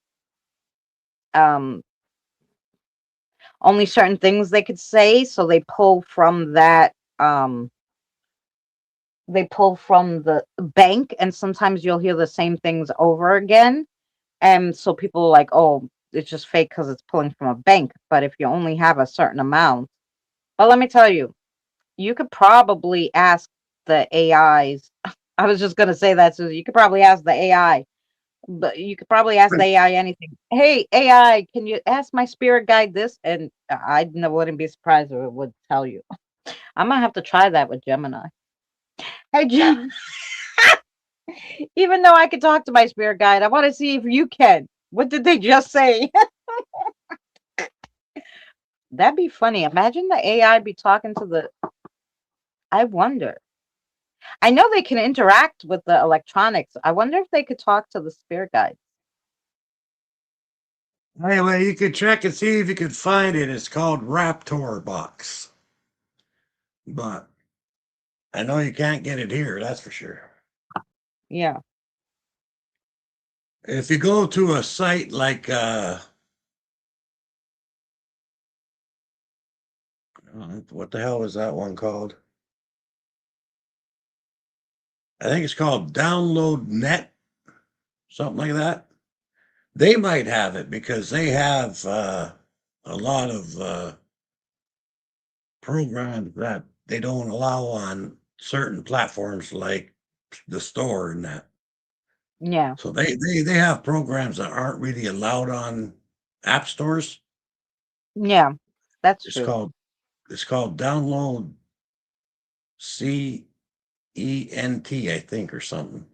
um only certain things they could say, so they pull from that. They pull from the bank, and sometimes you'll hear the same things over again. And so people are like, oh, it's just fake because it's pulling from a bank. But if you only have a certain amount, but let me tell you, you could probably ask the AIs. I was just going to say that, Susie. You could probably ask the AI, but you could probably ask the AI anything. Hey, AI, can you ask my spirit guide this? And wouldn't be surprised if it would tell you. I might have to try that with Gemini. Hey, Gemini. Even though I could talk to my spirit guide, I want to see if you can. What did they just say? That'd be funny. Imagine the AI be talking to the. I wonder. I know they can interact with the electronics. I wonder if they could talk to the spirit guide. Anyway, you can check and see if you can find it. It's called Raptor Box. But I know you can't get it here, that's for sure. Yeah. If you go to a site like what the hell was that one called? I think it's called Download Net, something like that. They might have it because they have a lot of programs that they don't allow on certain platforms like the store and that. Yeah. So they have programs that aren't really allowed on app stores. Yeah. That's It's true. called it's called Download CENT, I think, or something.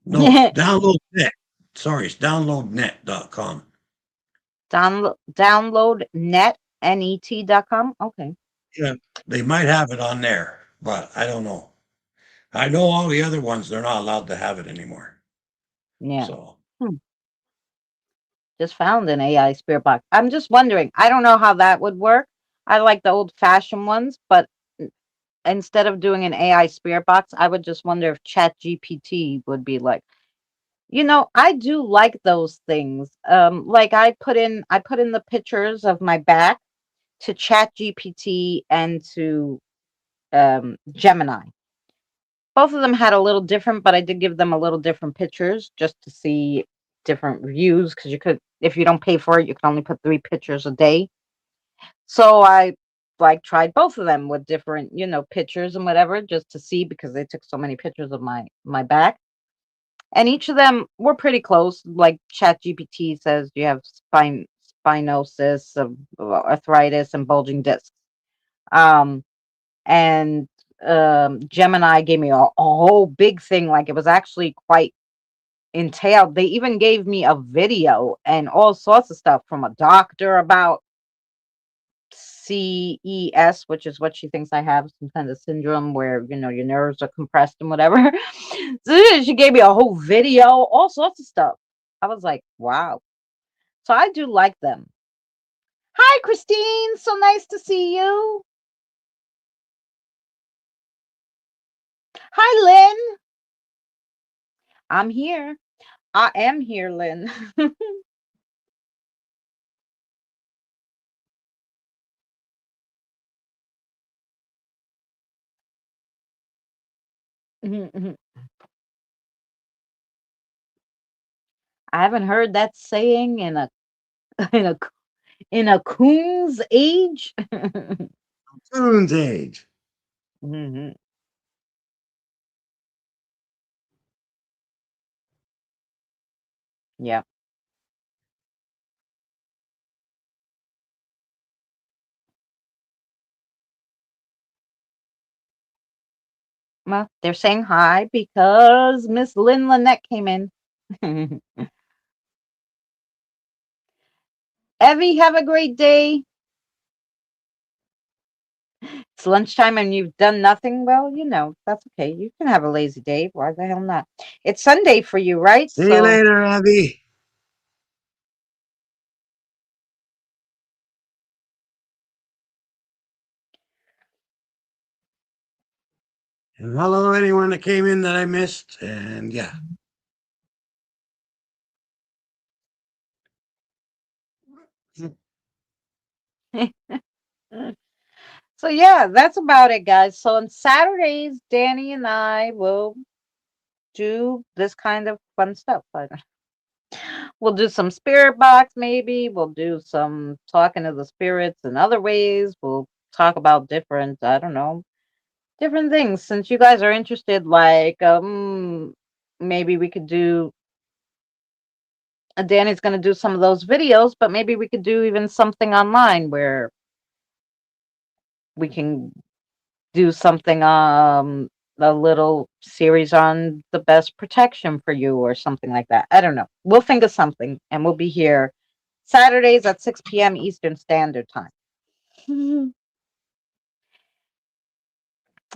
No, Download Net. Sorry, it's downloadnet.com. Download net.com. Okay. Yeah, they might have it on there, but I don't know. I know all the other ones, they're not allowed to have it anymore. Yeah. So, Hmm. Just found an AI spirit box. I'm just wondering. I don't know how that would work. I like the old fashioned ones, but instead of doing an AI spirit box, I would just wonder if Chat GPT would be like, I do like those things. Like I put in the pictures of my back to Chat GPT and to Gemini. Both of them had a little different, but I did give them a little different pictures just to see different views because you could, if you don't pay for it, you can only put 3 pictures a day. So I like tried both of them with different, pictures and whatever just to see because they took so many pictures of my back. And each of them were pretty close. Like ChatGPT says you have spinosis of arthritis and bulging discs. Um and Gemini gave me a whole big thing, like it was actually quite entailed. They even gave me a video and all sorts of stuff from a doctor about CES, which is what she thinks I have, some kind of syndrome where your nerves are compressed and whatever. So she gave me a whole video, all sorts of stuff. I was like, wow. So I do like them. Hi, Christine. So nice to see you. Hi, Lynn. I'm here. I am here, Lynn. Mhm, mhm. I haven't heard that saying in a in a in a coon's age. Coon's age. Mhm. Yeah. Well, they're saying hi because Miss Lynn Lynette came in. Evie, have a great day. It's lunchtime and you've done nothing. Well, that's okay. You can have a lazy day. Why the hell not? It's Sunday for you, right? See you So, later, Abby. And hello, anyone that came in that I missed. And yeah. so yeah, that's about it, guys. So on Saturdays, Danny and I will do this kind of fun stuff. We'll do some spirit box, maybe. We'll do some talking to the spirits in other ways. We'll talk about different, I don't know, different things. Since you guys are interested, like, maybe we could do. Danny's going to do some of those videos, but maybe we could do even something online where we can do something. a little series on the best protection for you or something like that. I don't know. We'll think of something and we'll be here Saturdays at 6 p.m. Eastern Standard Time.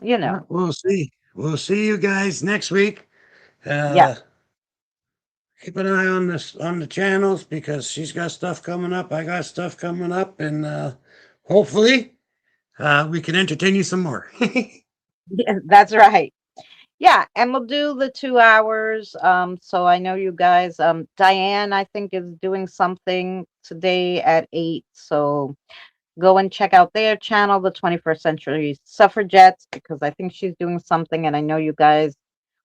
You know, We'll see. We'll see you guys next week. yeah. Uh, keep an eye on this on the channels because she's got stuff coming up. I got stuff coming up, and hopefully we can entertain you some more. Yeah, that's right. Yeah, and we'll do the 2 hours. So I know you guys, Diane, I think, is doing something today at 8. So go and check out their channel, the 21st Century Suffragettes, because I think she's doing something. And I know you guys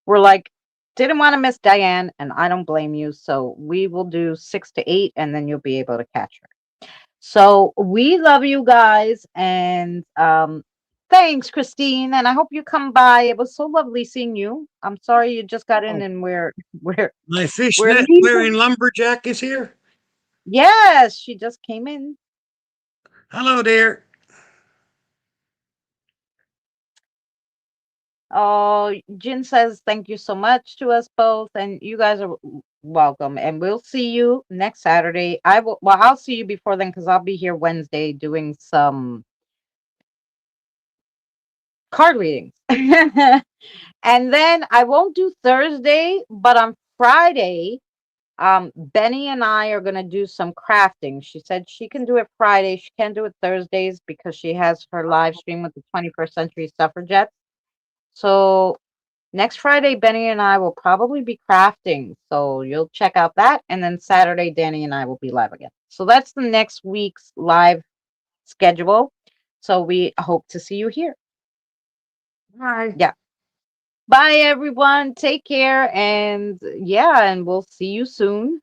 were like, didn't want to miss Diane, and I don't blame you. So we will do 6 to 8, and then you'll be able to catch her. So we love you guys, and thanks, Christine. And I hope you come by. It was so lovely seeing you. I'm sorry you just got in Oh, and we're my we're fishnet wearing leaving. lumberjack is here. Yes, she just came in. Hello, dear. Oh, Jin says thank you so much to us both, and you guys are welcome. And we'll see you next Saturday. I will. Well, I'll see you before then because I'll be here Wednesday doing some card readings. And then I won't do Thursday, but on Friday, Benny and I are gonna do some crafting. She said she can do it Friday. She can't do it Thursdays because she has her live stream with the 21st Century Suffragettes. So next Friday, Benny and I will probably be crafting. So you'll check out that. And then Saturday, Danny and I will be live again. So that's the next week's live schedule. So we hope to see you here. Hi. Yeah. Bye, everyone. Take care. And yeah, and we'll see you soon.